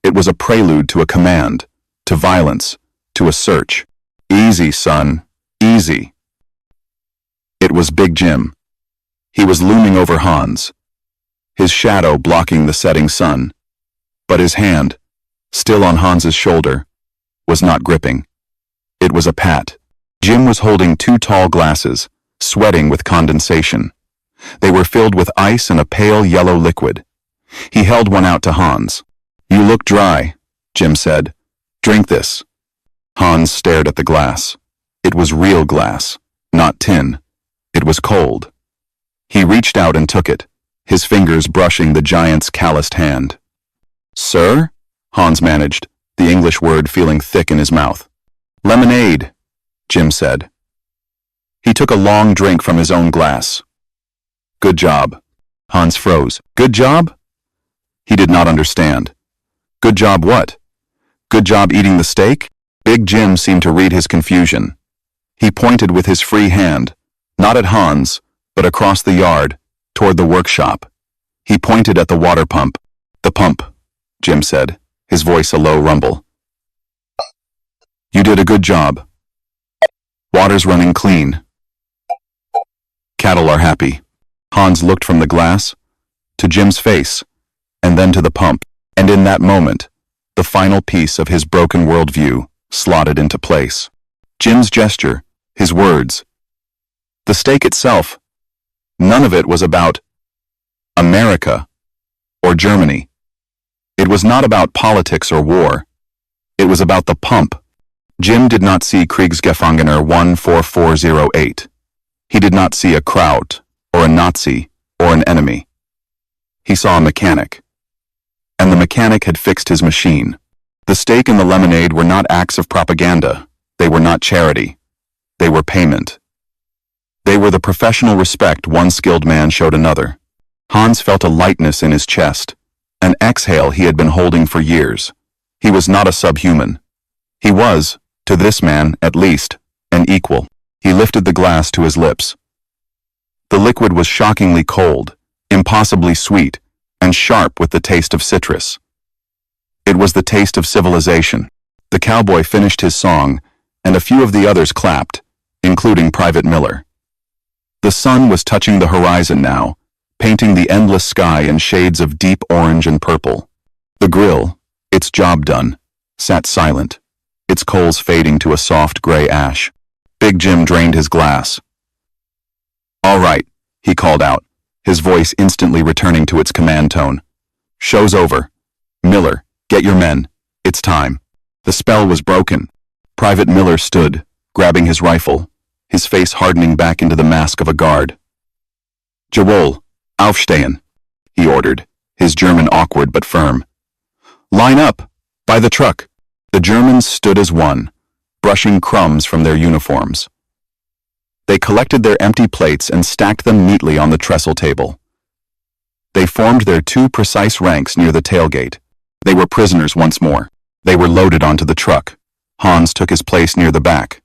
It was a prelude to a command, to violence, to a search. "Easy, son, easy." It was Big Jim. He was looming over Hans, his shadow blocking the setting sun, but his hand, still on Hans's shoulder, was not gripping. It was a pat. Jim was holding 2 tall glasses, sweating with condensation. They were filled with ice and a pale yellow liquid. He held one out to Hans. "You look dry," Jim said. "Drink this." Hans stared at the glass. It was real glass, not tin. It was cold. He reached out and took it, his fingers brushing the giant's calloused hand. "Sir?" Hans managed, the English word feeling thick in his mouth. "Lemonade," Jim said. He took a long drink from his own glass. "Good job." Hans froze. "Good job?" He did not understand. Good job what? Good job eating the steak? Big Jim seemed to read his confusion. He pointed with his free hand, not at Hans, but across the yard, toward the workshop. He pointed at the water pump. "The pump," Jim said, his voice a low rumble. "You did a good job. Water's running clean. Cattle are happy." Hans looked from the glass to Jim's face, and then to the pump, and in that moment, the final piece of his broken worldview slotted into place. Jim's gesture, his words, the steak itself, none of it was about America or Germany. It was not about politics or war. It was about the pump. Jim did not see Kriegsgefangener 14408. He did not see a Kraut or a Nazi or an enemy. He saw a mechanic. And the mechanic had fixed his machine. The steak and the lemonade were not acts of propaganda. They were not charity. They were payment. They were the professional respect one skilled man showed another. Hans felt a lightness in his chest, an exhale he had been holding for years. He was not a subhuman. He was, to this man, at least, an equal. He lifted the glass to his lips. The liquid was shockingly cold, impossibly sweet, and sharp with the taste of citrus. It was the taste of civilization. The cowboy finished his song, and a few of the others clapped, including Private Miller. The sun was touching the horizon now, painting the endless sky in shades of deep orange and purple. The grill, its job done, sat silent, its coals fading to a soft gray ash. Big Jim drained his glass. "All right," he called out, his voice instantly returning to its command tone. "Show's over. Miller, get your men. It's time." The spell was broken. Private Miller stood, grabbing his rifle, his face hardening back into the mask of a guard. "Jawohl, aufstehen," he ordered, his German awkward but firm. "Line up, by the truck." The Germans stood as one, brushing crumbs from their uniforms. They collected their empty plates and stacked them neatly on the trestle table. They formed their 2 precise ranks near the tailgate. They were prisoners once more. They were loaded onto the truck. Hans took his place near the back.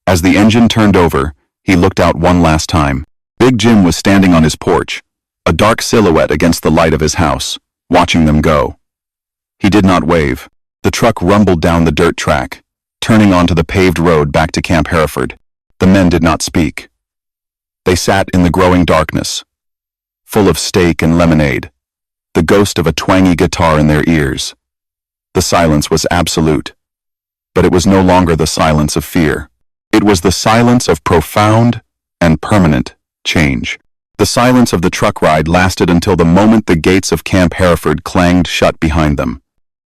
As the engine turned over, he looked out one last time. Big Jim was standing on his porch, a dark silhouette against the light of his house, watching them go. He did not wave. The truck rumbled down the dirt track, turning onto the paved road back to Camp Hereford. The men did not speak. They sat in the growing darkness, full of steak and lemonade, the ghost of a twangy guitar in their ears. The silence was absolute, but it was no longer the silence of fear. It was the silence of profound and permanent change. The silence of the truck ride lasted until the moment the gates of Camp Hereford clanged shut behind them.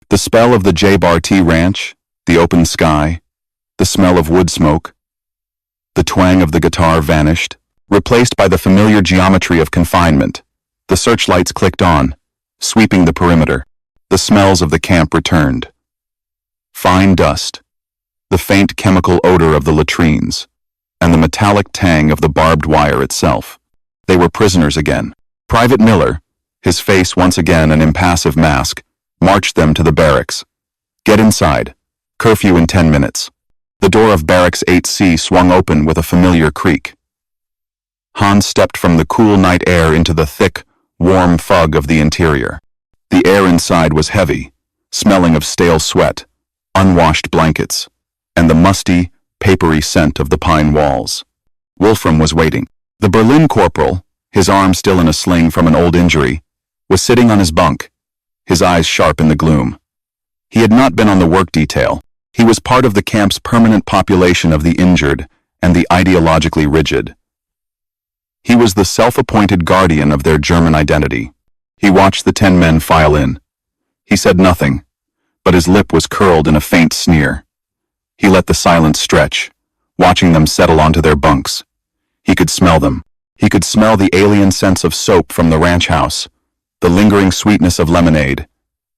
The spell of the J-Bar-T ranch, the open sky, the smell of wood smoke, the twang of the guitar vanished, replaced by the familiar geometry of confinement. The searchlights clicked on, sweeping the perimeter. The smells of the camp returned. Fine dust, the faint chemical odor of the latrines, and the metallic tang of the barbed wire itself. They were prisoners again. Private Miller, his face once again an impassive mask, marched them to the barracks. Get inside. Curfew in 10 minutes. The door of Barracks 8C swung open with a familiar creak. Hans stepped from the cool night air into the thick, warm fog of the interior. The air inside was heavy, smelling of stale sweat, unwashed blankets, and the musty, papery scent of the pine walls. Wolfram was waiting. The Berlin corporal, his arm still in a sling from an old injury, was sitting on his bunk, his eyes sharp in the gloom. He had not been on the work detail. He was part of the camp's permanent population of the injured and the ideologically rigid. He was the self-appointed guardian of their German identity. He watched the 10 men file in. He said nothing, but his lip was curled in a faint sneer. He let the silence stretch, watching them settle onto their bunks. He could smell them. He could smell the alien sense of soap from the ranch house, the lingering sweetness of lemonade,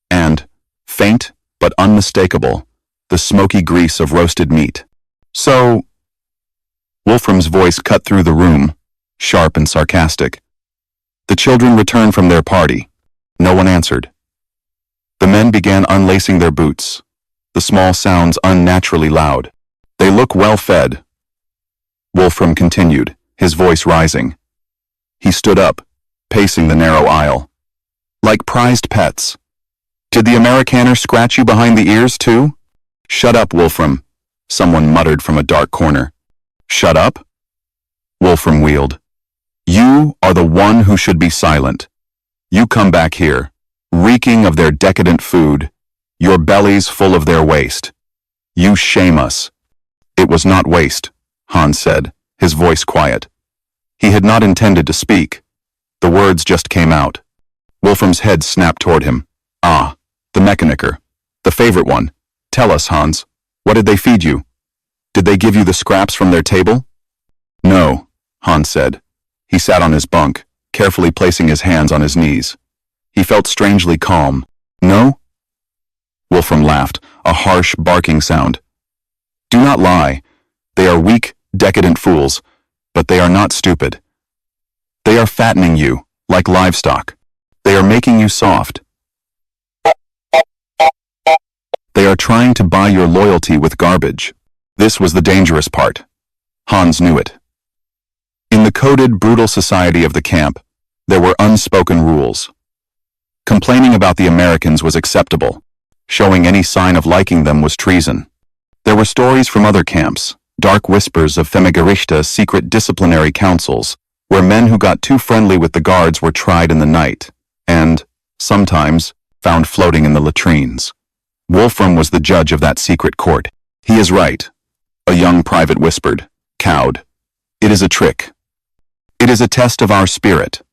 and, faint but unmistakable, the smoky grease of roasted meat. So, Wolfram's voice cut through the room, sharp and sarcastic. The children returned from their party. No one answered. The men began unlacing their boots, the small sounds unnaturally loud. They look well fed. Wolfram continued, his voice rising. He stood up, pacing the narrow aisle. Like prized pets. Did the Amerikaner scratch you behind the ears, too? Shut up, Wolfram, someone muttered from a dark corner. Shut up? Wolfram wheeled. You are the one who should be silent. You come back here, reeking of their decadent food, your bellies full of their waste. You shame us. It was not waste, Hans said, his voice quiet. He had not intended to speak. The words just came out. Wolfram's head snapped toward him. Ah, the mechaniker. The favorite one. Tell us, Hans. What did they feed you? Did they give you the scraps from their table? No, Hans said. He sat on his bunk, carefully placing his hands on his knees. He felt strangely calm. No? Wolfram laughed, a harsh, barking sound. Do not lie. They are weak, decadent fools, but they are not stupid. They are fattening you, like livestock. They are making you soft. They are trying to buy your loyalty with garbage. This was the dangerous part. Hans knew it. In the coded, brutal society of the camp, there were unspoken rules. Complaining about the Americans was acceptable. Showing any sign of liking them was treason. There were stories from other camps, dark whispers of Femigerichte secret disciplinary councils, where men who got too friendly with the guards were tried in the night, and, sometimes, found floating in the latrines. Wolfram was the judge of that secret court. He is right, a young private whispered, cowed. It is a trick. It is a test of our spirit,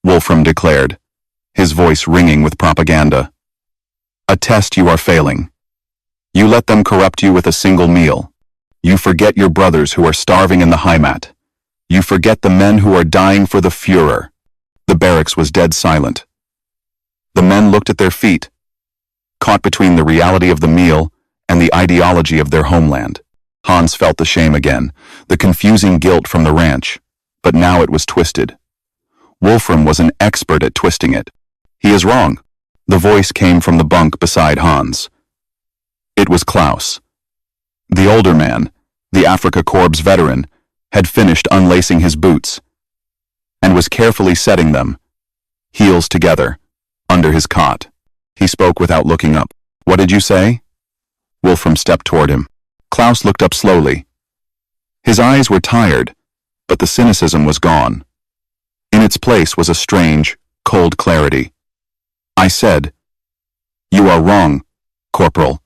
Wolfram declared, his voice ringing with propaganda. A test you are failing. You let them corrupt you with a single meal. You forget your brothers who are starving in the Heimat. You forget the men who are dying for the Führer. The barracks was dead silent. The men looked at their feet, caught between the reality of the meal and the ideology of their homeland. Hans felt the shame again, the confusing guilt from the ranch, but now it was twisted. Wolfram was an expert at twisting it. He is wrong. The voice came from the bunk beside Hans. It was Klaus. The older man, the Afrika Korps veteran, had finished unlacing his boots and was carefully setting them, heels together, under his cot. He spoke without looking up. What did you say? Wolfram stepped toward him. Klaus looked up slowly. His eyes were tired, but the cynicism was gone. In its place was a strange, cold clarity. I said, "You are wrong, Corporal."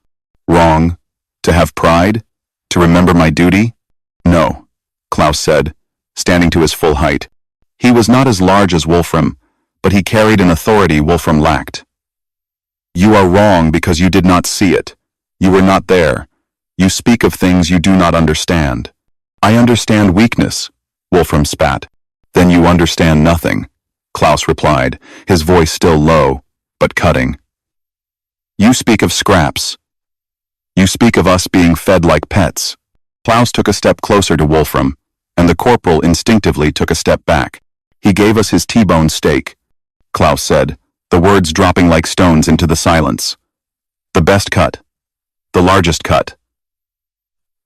"Wrong? To have pride? To remember my duty?" "No," Klaus said, standing to his full height. He was not as large as Wolfram, but he carried an authority Wolfram lacked. "You are wrong because you did not see it. You were not there. You speak of things you do not understand." "I understand weakness," Wolfram spat. "Then you understand nothing," Klaus replied, his voice still low, but cutting. "You speak of scraps. You speak of us being fed like pets." Klaus took a step closer to Wolfram, and the corporal instinctively took a step back. "He gave us his T-bone steak," Klaus said, the words dropping like stones into the silence. "The best cut. The largest cut.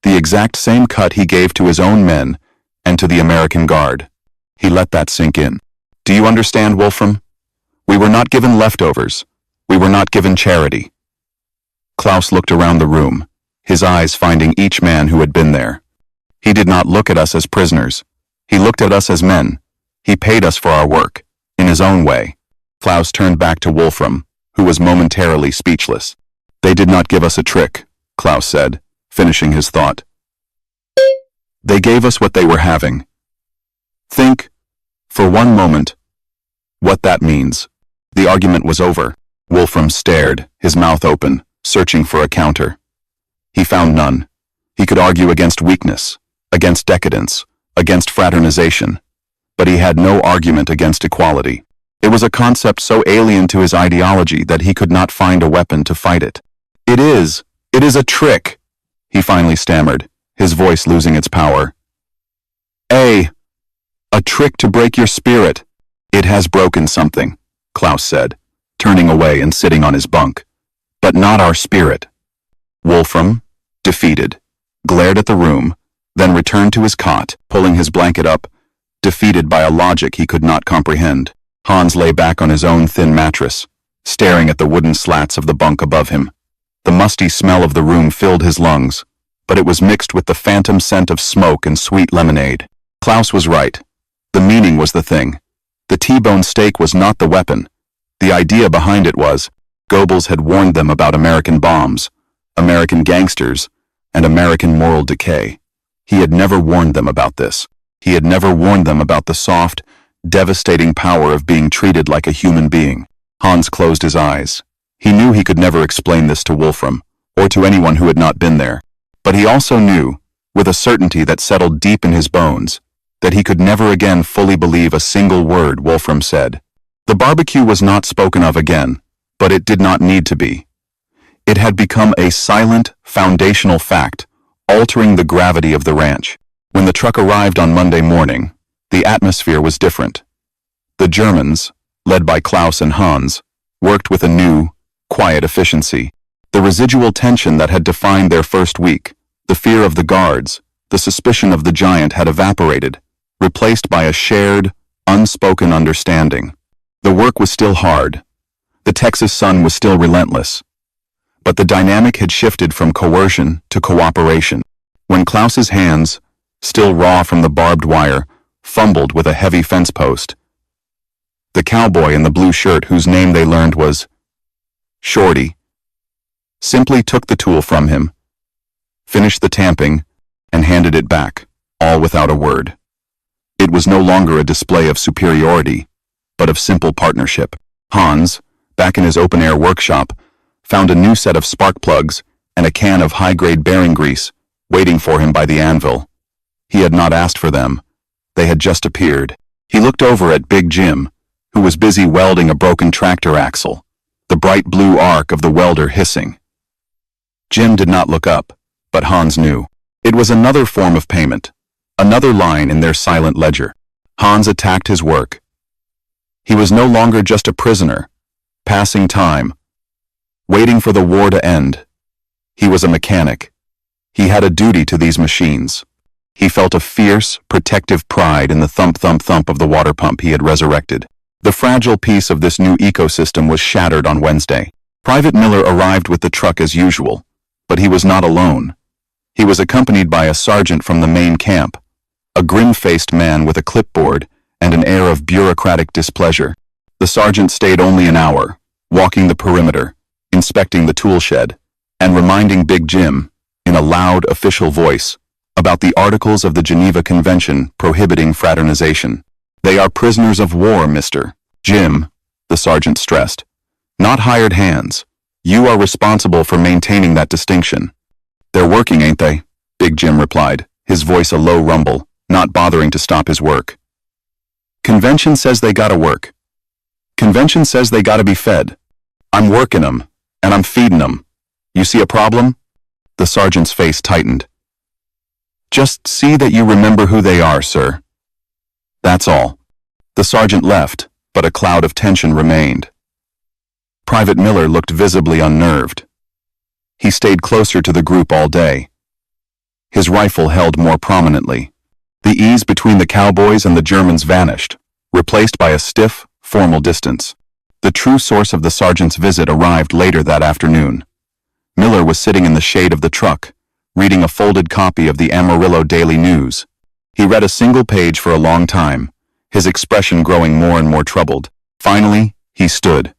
The exact same cut he gave to his own men and to the American Guard." He let that sink in. "Do you understand, Wolfram? We were not given leftovers. We were not given charity." Klaus looked around the room, his eyes finding each man who had been there. He did not look at us as prisoners. He looked at us as men. He paid us for our work, in his own way. Klaus turned back to Wolfram, who was momentarily speechless. "They did not give us a trick," Klaus said, finishing his thought. "They gave us what they were having. Think, for one moment, what that means." The argument was over. Wolfram stared, his mouth open, searching for a counter. He found none. He could argue against weakness, against decadence, against fraternization, but he had no argument against equality. It was a concept so alien to his ideology that he could not find a weapon to fight it. It is a trick," he finally stammered, his voice losing its power. A trick to break your spirit." "It has broken something," Klaus said, turning away and sitting on his bunk. "But not our spirit." Wolfram, defeated, glared at the room, then returned to his cot, pulling his blanket up, defeated by a logic he could not comprehend. Hans lay back on his own thin mattress, staring at the wooden slats of the bunk above him. The musty smell of the room filled his lungs, but it was mixed with the phantom scent of smoke and sweet lemonade. Klaus was right. The meaning was the thing. The T-bone steak was not the weapon. The idea behind it was, Goebbels had warned them about American bombs, American gangsters, and American moral decay. He had never warned them about this. He had never warned them about the soft, devastating power of being treated like a human being. Hans closed his eyes. He knew he could never explain this to Wolfram, or to anyone who had not been there. But he also knew, with a certainty that settled deep in his bones, that he could never again fully believe a single word Wolfram said. The barbecue was not spoken of again, but it did not need to be. It had become a silent, foundational fact, altering the gravity of the ranch. When the truck arrived on Monday morning, the atmosphere was different. The Germans, led by Klaus and Hans, worked with a new, quiet efficiency. The residual tension that had defined their first week, the fear of the guards, the suspicion of the giant had evaporated, replaced by a shared, unspoken understanding. The work was still hard. The Texas sun was still relentless. But the dynamic had shifted from coercion to cooperation. When Klaus's hands, still raw from the barbed wire, fumbled with a heavy fence post, the cowboy in the blue shirt whose name they learned was Shorty simply took the tool from him, finished the tamping, and handed it back, all without a word. It was no longer a display of superiority, but of simple partnership. Hans, back in his open-air workshop, found a new set of spark plugs and a can of high-grade bearing grease waiting for him by the anvil. He had not asked for them. They had just appeared. He looked over at Big Jim, who was busy welding a broken tractor axle, the bright blue arc of the welder hissing. Jim did not look up, but Hans knew. It was another form of payment, another line in their silent ledger. Hans attacked his work. He was no longer just a prisoner, passing time, waiting for the war to end. He was a mechanic. He had a duty to these machines. He felt a fierce, protective pride in the thump-thump-thump of the water pump he had resurrected. The fragile piece of this new ecosystem was shattered on Wednesday. Private Miller arrived with the truck as usual, but he was not alone. He was accompanied by a sergeant from the main camp, a grim-faced man with a clipboard and an air of bureaucratic displeasure. The sergeant stayed only an hour, walking the perimeter, inspecting the tool shed, and reminding Big Jim, in a loud official voice, about the articles of the Geneva Convention prohibiting fraternization. "They are prisoners of war, Mr. Jim," the sergeant stressed. "Not hired hands. You are responsible for maintaining that distinction." "They're working, ain't they?" Big Jim replied, his voice a low rumble, not bothering to stop his work. "Convention says they gotta work. Convention says they gotta be fed. I'm working 'em, and I'm feeding 'em. You see a problem?" The sergeant's face tightened. "Just see that you remember who they are, sir. That's all." The sergeant left, but a cloud of tension remained. Private Miller looked visibly unnerved. He stayed closer to the group all day. His rifle held more prominently. The ease between the cowboys and the Germans vanished, replaced by a stiff, formal distance. The true source of the sergeant's visit arrived later that afternoon. Miller was sitting in the shade of the truck, reading a folded copy of the Amarillo Daily News. He read a single page for a long time, his expression growing more and more troubled. Finally, he stood,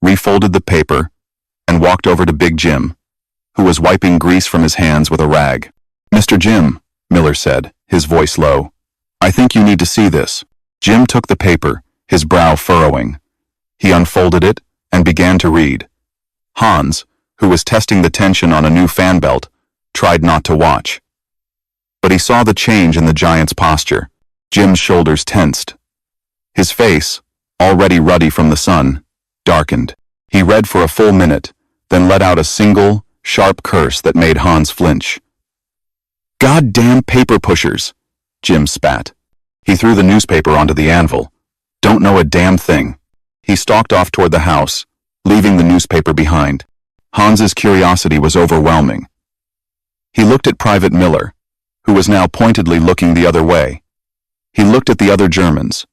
refolded the paper, and walked over to Big Jim, who was wiping grease from his hands with a rag. "Mr. Jim," Miller said, his voice low, "I think you need to see this." Jim took the paper, his brow furrowing. He unfolded it and began to read. Hans, who was testing the tension on a new fan belt, tried not to watch. But he saw the change in the giant's posture. Jim's shoulders tensed. His face, already ruddy from the sun, darkened. He read for a full minute, then let out a single, sharp curse that made Hans flinch. "Goddamn paper pushers," Jim spat. He threw the newspaper onto the anvil. "Don't know a damn thing." He stalked off toward the house, leaving the newspaper behind. Hans's curiosity was overwhelming. He looked at Private Miller, who was now pointedly looking the other way. He looked at the other Germans,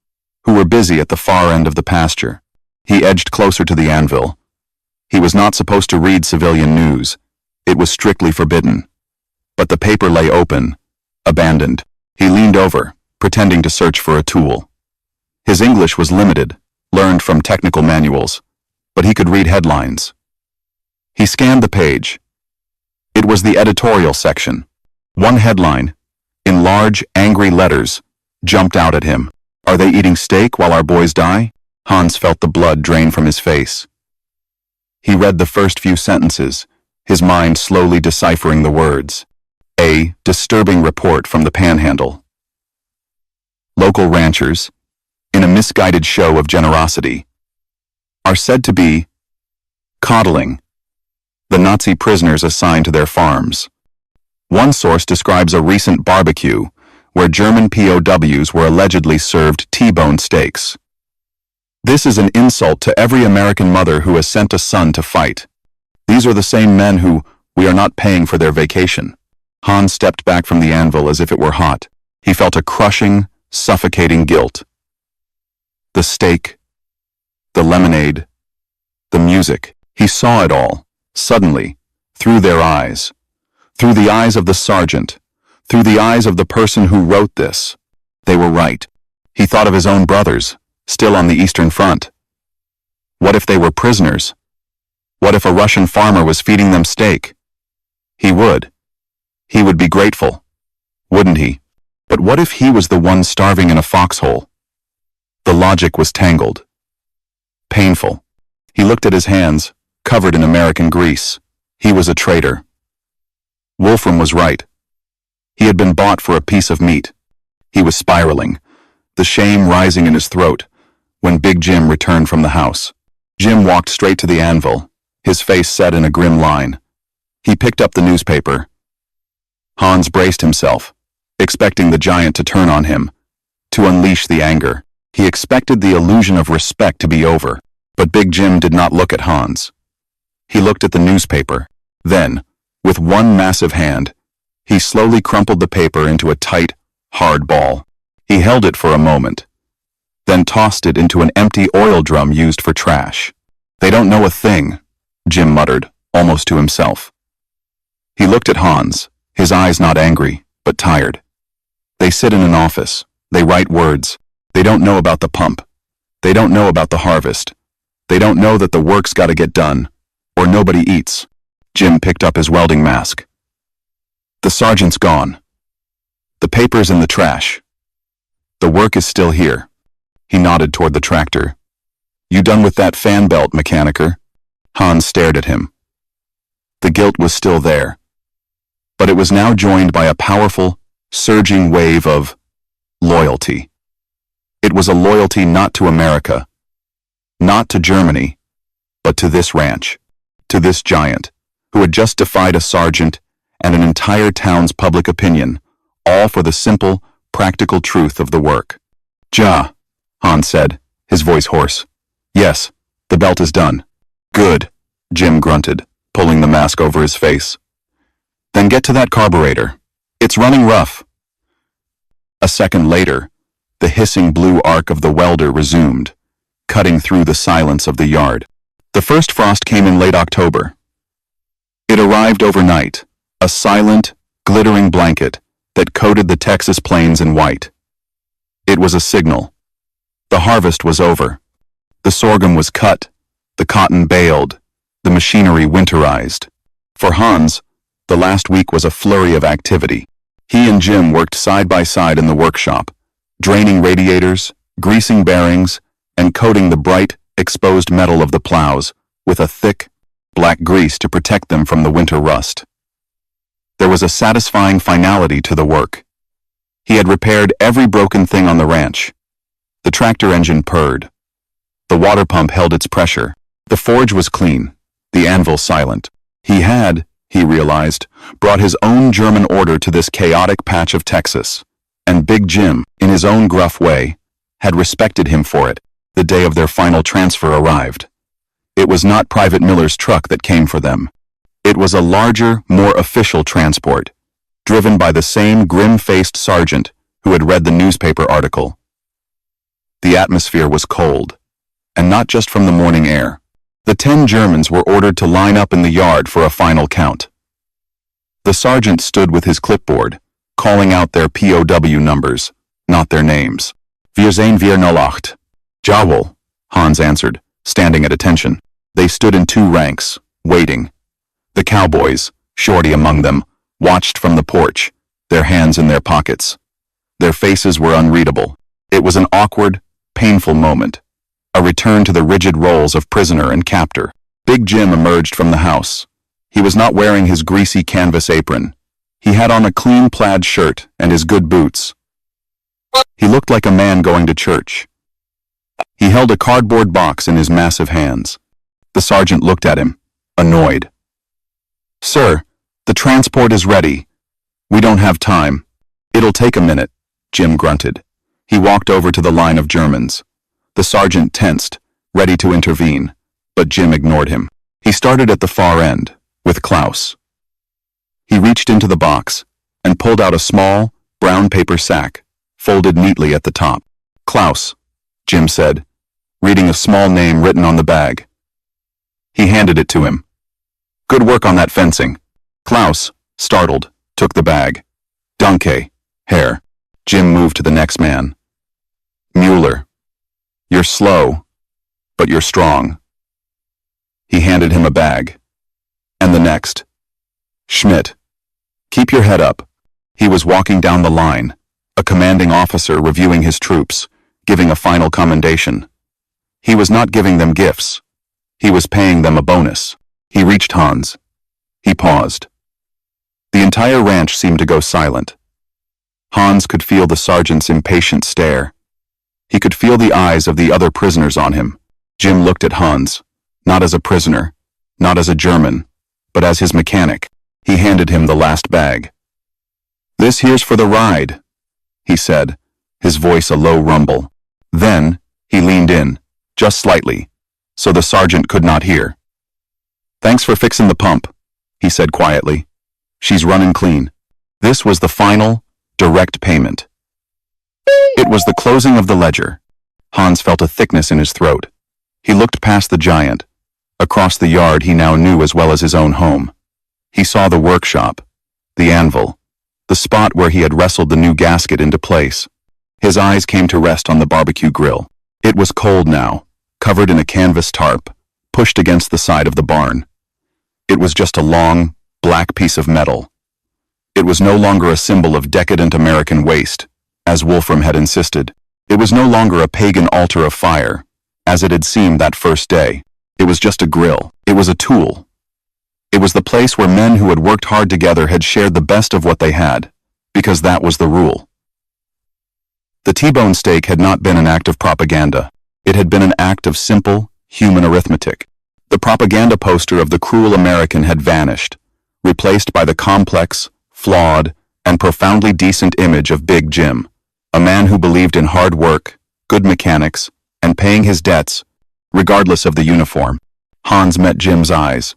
who were busy at the far end of the pasture. He edged closer to the anvil. He was not supposed to read civilian news. It was strictly forbidden. But the paper lay open, abandoned. He leaned over, pretending to search for a tool. His English was limited, learned from technical manuals, but he could read headlines. He scanned the page. It was the editorial section. One headline, in large, angry letters, jumped out at him. "Are they eating steak while our boys die?" Hans felt the blood drain from his face. He read the first few sentences, his mind slowly deciphering the words. A disturbing report from the Panhandle. Local ranchers, in a misguided show of generosity, are said to be coddling the Nazi prisoners assigned to their farms. One source describes a recent barbecue where German POWs were allegedly served T-bone steaks. This is an insult to every American mother who has sent a son to fight. These are the same men who we are not paying for their vacation. Hans stepped back from the anvil as if it were hot. He felt a crushing, suffocating guilt. The steak, the lemonade, the music. He saw it all, suddenly, through their eyes. Through the eyes of the sergeant. Through the eyes of the person who wrote this. They were right. He thought of his own brothers, still on the Eastern Front. What if they were prisoners? What if a Russian farmer was feeding them steak? He would. He would be grateful, wouldn't he? But what if he was the one starving in a foxhole? The logic was tangled. Painful. He looked at his hands, covered in American grease. He was a traitor. Wolfram was right. He had been bought for a piece of meat. He was spiraling, the shame rising in his throat, when Big Jim returned from the house. Jim walked straight to the anvil, his face set in a grim line. He picked up the newspaper. Hans braced himself, expecting the giant to turn on him, to unleash the anger. He expected the illusion of respect to be over, but Big Jim did not look at Hans. He looked at the newspaper. Then, with one massive hand, he slowly crumpled the paper into a tight, hard ball. He held it for a moment, then tossed it into an empty oil drum used for trash. "They don't know a thing," Jim muttered, almost to himself. He looked at Hans, his eyes not angry, but tired. "They sit in an office. They write words. They don't know about the pump. They don't know about the harvest. They don't know that the work's gotta get done, or nobody eats. Jim picked up his welding mask. The sergeant's gone. The paper's in the trash. The work is still here. He nodded toward the tractor. You done with that fan belt, mechanicer? Hans stared at him. The guilt was still there, but it was now joined by a powerful, surging wave of loyalty. It was a loyalty not to America, not to Germany, but to this ranch, to this giant, who had just defied a sergeant and an entire town's public opinion, all for the simple, practical truth of the work. Ja, Hans said, his voice hoarse. Yes, the belt is done. Good, Jim grunted, pulling the mask over his face. Then get to that carburetor. It's running rough. A second later, the hissing blue arc of the welder resumed, cutting through the silence of the yard. The first frost came in late October. It arrived overnight, a silent, glittering blanket that coated the Texas plains in white. It was a signal. The harvest was over. The sorghum was cut, the cotton baled, the machinery winterized. For Hans, the last week was a flurry of activity. He and Jim worked side by side in the workshop, draining radiators, greasing bearings, and coating the bright, exposed metal of the plows with a thick, black grease to protect them from the winter rust. There was a satisfying finality to the work. He had repaired every broken thing on the ranch. The tractor engine purred. The water pump held its pressure. The forge was clean, the anvil silent. He had, he realized, brought his own German order to this chaotic patch of Texas, and Big Jim, in his own gruff way, had respected him for it. The day of their final transfer arrived. It was not Private Miller's truck that came for them. It was a larger, more official transport, driven by the same grim-faced sergeant who had read the newspaper article. The atmosphere was cold, and not just from the morning air. The 10 Germans were ordered to line up in the yard for a final count. The sergeant stood with his clipboard, calling out their POW numbers, not their names. Wir sehen wir 08. Jawohl, Hans answered, standing at attention. They stood in 2 ranks, waiting. The cowboys, Shorty among them, watched from the porch, their hands in their pockets. Their faces were unreadable. It was an awkward, painful moment, a return to the rigid roles of prisoner and captor. Big Jim emerged from the house. He was not wearing his greasy canvas apron. He had on a clean plaid shirt and his good boots. He looked like a man going to church. He held a cardboard box in his massive hands. The sergeant looked at him, annoyed. Sir, the transport is ready. We don't have time. It'll take a minute, Jim grunted. He walked over to the line of Germans. The sergeant tensed, ready to intervene, but Jim ignored him. He started at the far end, with Klaus. He reached into the box and pulled out a small, brown paper sack, folded neatly at the top. Klaus, Jim said, reading a small name written on the bag. He handed it to him. Good work on that fencing. Klaus, startled, took the bag. Danke, Herr. Jim moved to the next man. Mueller. You're slow, but you're strong. He handed him a bag. And the next. Schmidt. Keep your head up. He was walking down the line, a commanding officer reviewing his troops, giving a final commendation. He was not giving them gifts. He was paying them a bonus. He reached Hans. He paused. The entire ranch seemed to go silent. Hans could feel the sergeant's impatient stare. He could feel the eyes of the other prisoners on him. Jim looked at Hans, not as a prisoner, not as a German, but as his mechanic. He handed him the last bag. This here's for the ride, he said, his voice a low rumble. Then, he leaned in, just slightly, so the sergeant could not hear. Thanks for fixing the pump, he said quietly. She's running clean. This was the final, direct payment. It was the closing of the ledger. Hans felt a thickness in his throat. He looked past the giant, across the yard he now knew as well as his own home. He saw the workshop, the anvil, the spot where he had wrestled the new gasket into place. His eyes came to rest on the barbecue grill. It was cold now, covered in a canvas tarp, pushed against the side of the barn. It was just a long, black piece of metal. It was no longer a symbol of decadent American waste, as Wolfram had insisted. It was no longer a pagan altar of fire, as it had seemed that first day. It was just a grill. It was a tool. It was the place where men who had worked hard together had shared the best of what they had, because that was the rule. The T-bone steak had not been an act of propaganda. It had been an act of simple, human arithmetic. The propaganda poster of the cruel American had vanished, replaced by the complex, flawed, and profoundly decent image of Big Jim, a man who believed in hard work, good mechanics, and paying his debts, regardless of the uniform. Hans met Jim's eyes.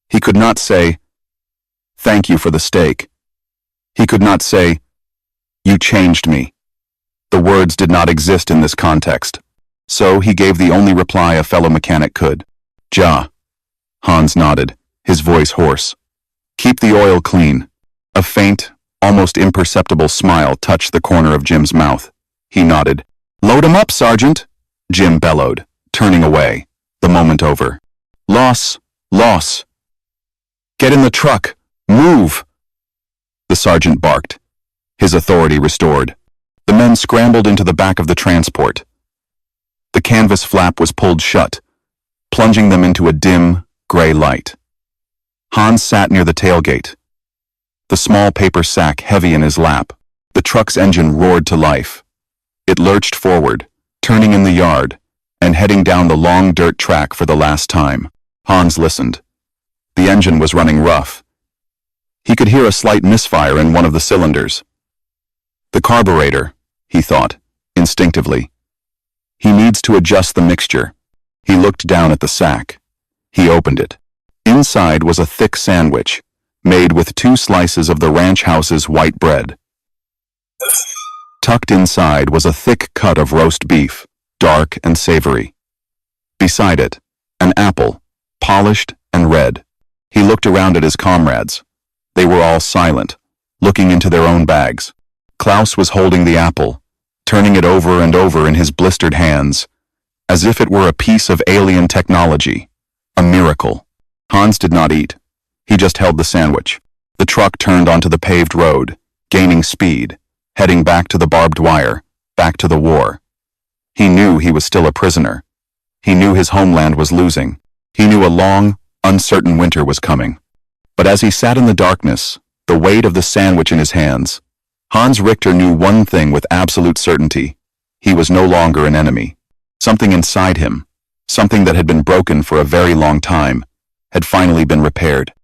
He could not say, "Thank you for the steak." He could not say, "You changed me." The words did not exist in this context, so he gave the only reply a fellow mechanic could. "Ja." Hans nodded, his voice hoarse. "Keep the oil clean." A faint, almost imperceptible smile touched the corner of Jim's mouth. He nodded. "Load 'em up, Sergeant," Jim bellowed, turning away, the moment over. "Loss, loss. Get in the truck. Move!" The sergeant barked, his authority restored. The men scrambled into the back of the transport. The canvas flap was pulled shut, plunging them into a dim, gray light. Hans sat near the tailgate, the small paper sack heavy in his lap. The truck's engine roared to life. It lurched forward, turning in the yard, and heading down the long dirt track for the last time. Hans listened. The engine was running rough. He could hear a slight misfire in one of the cylinders. The carburetor, he thought, instinctively. He needs to adjust the mixture. He looked down at the sack. He opened it. Inside was a thick sandwich, made with 2 slices of the ranch house's white bread. Tucked inside was a thick cut of roast beef, dark and savory. Beside it, an apple, polished and red. He looked around at his comrades. They were all silent, looking into their own bags. Klaus was holding the apple, turning it over and over in his blistered hands, as if it were a piece of alien technology, a miracle. Hans did not eat. He just held the sandwich. The truck turned onto the paved road, gaining speed, heading back to the barbed wire, back to the war. He knew he was still a prisoner. He knew his homeland was losing. He knew a long, uncertain winter was coming. But as he sat in the darkness, the weight of the sandwich in his hands, Hans Richter knew one thing with absolute certainty. He was no longer an enemy. Something inside him, something that had been broken for a very long time, had finally been repaired.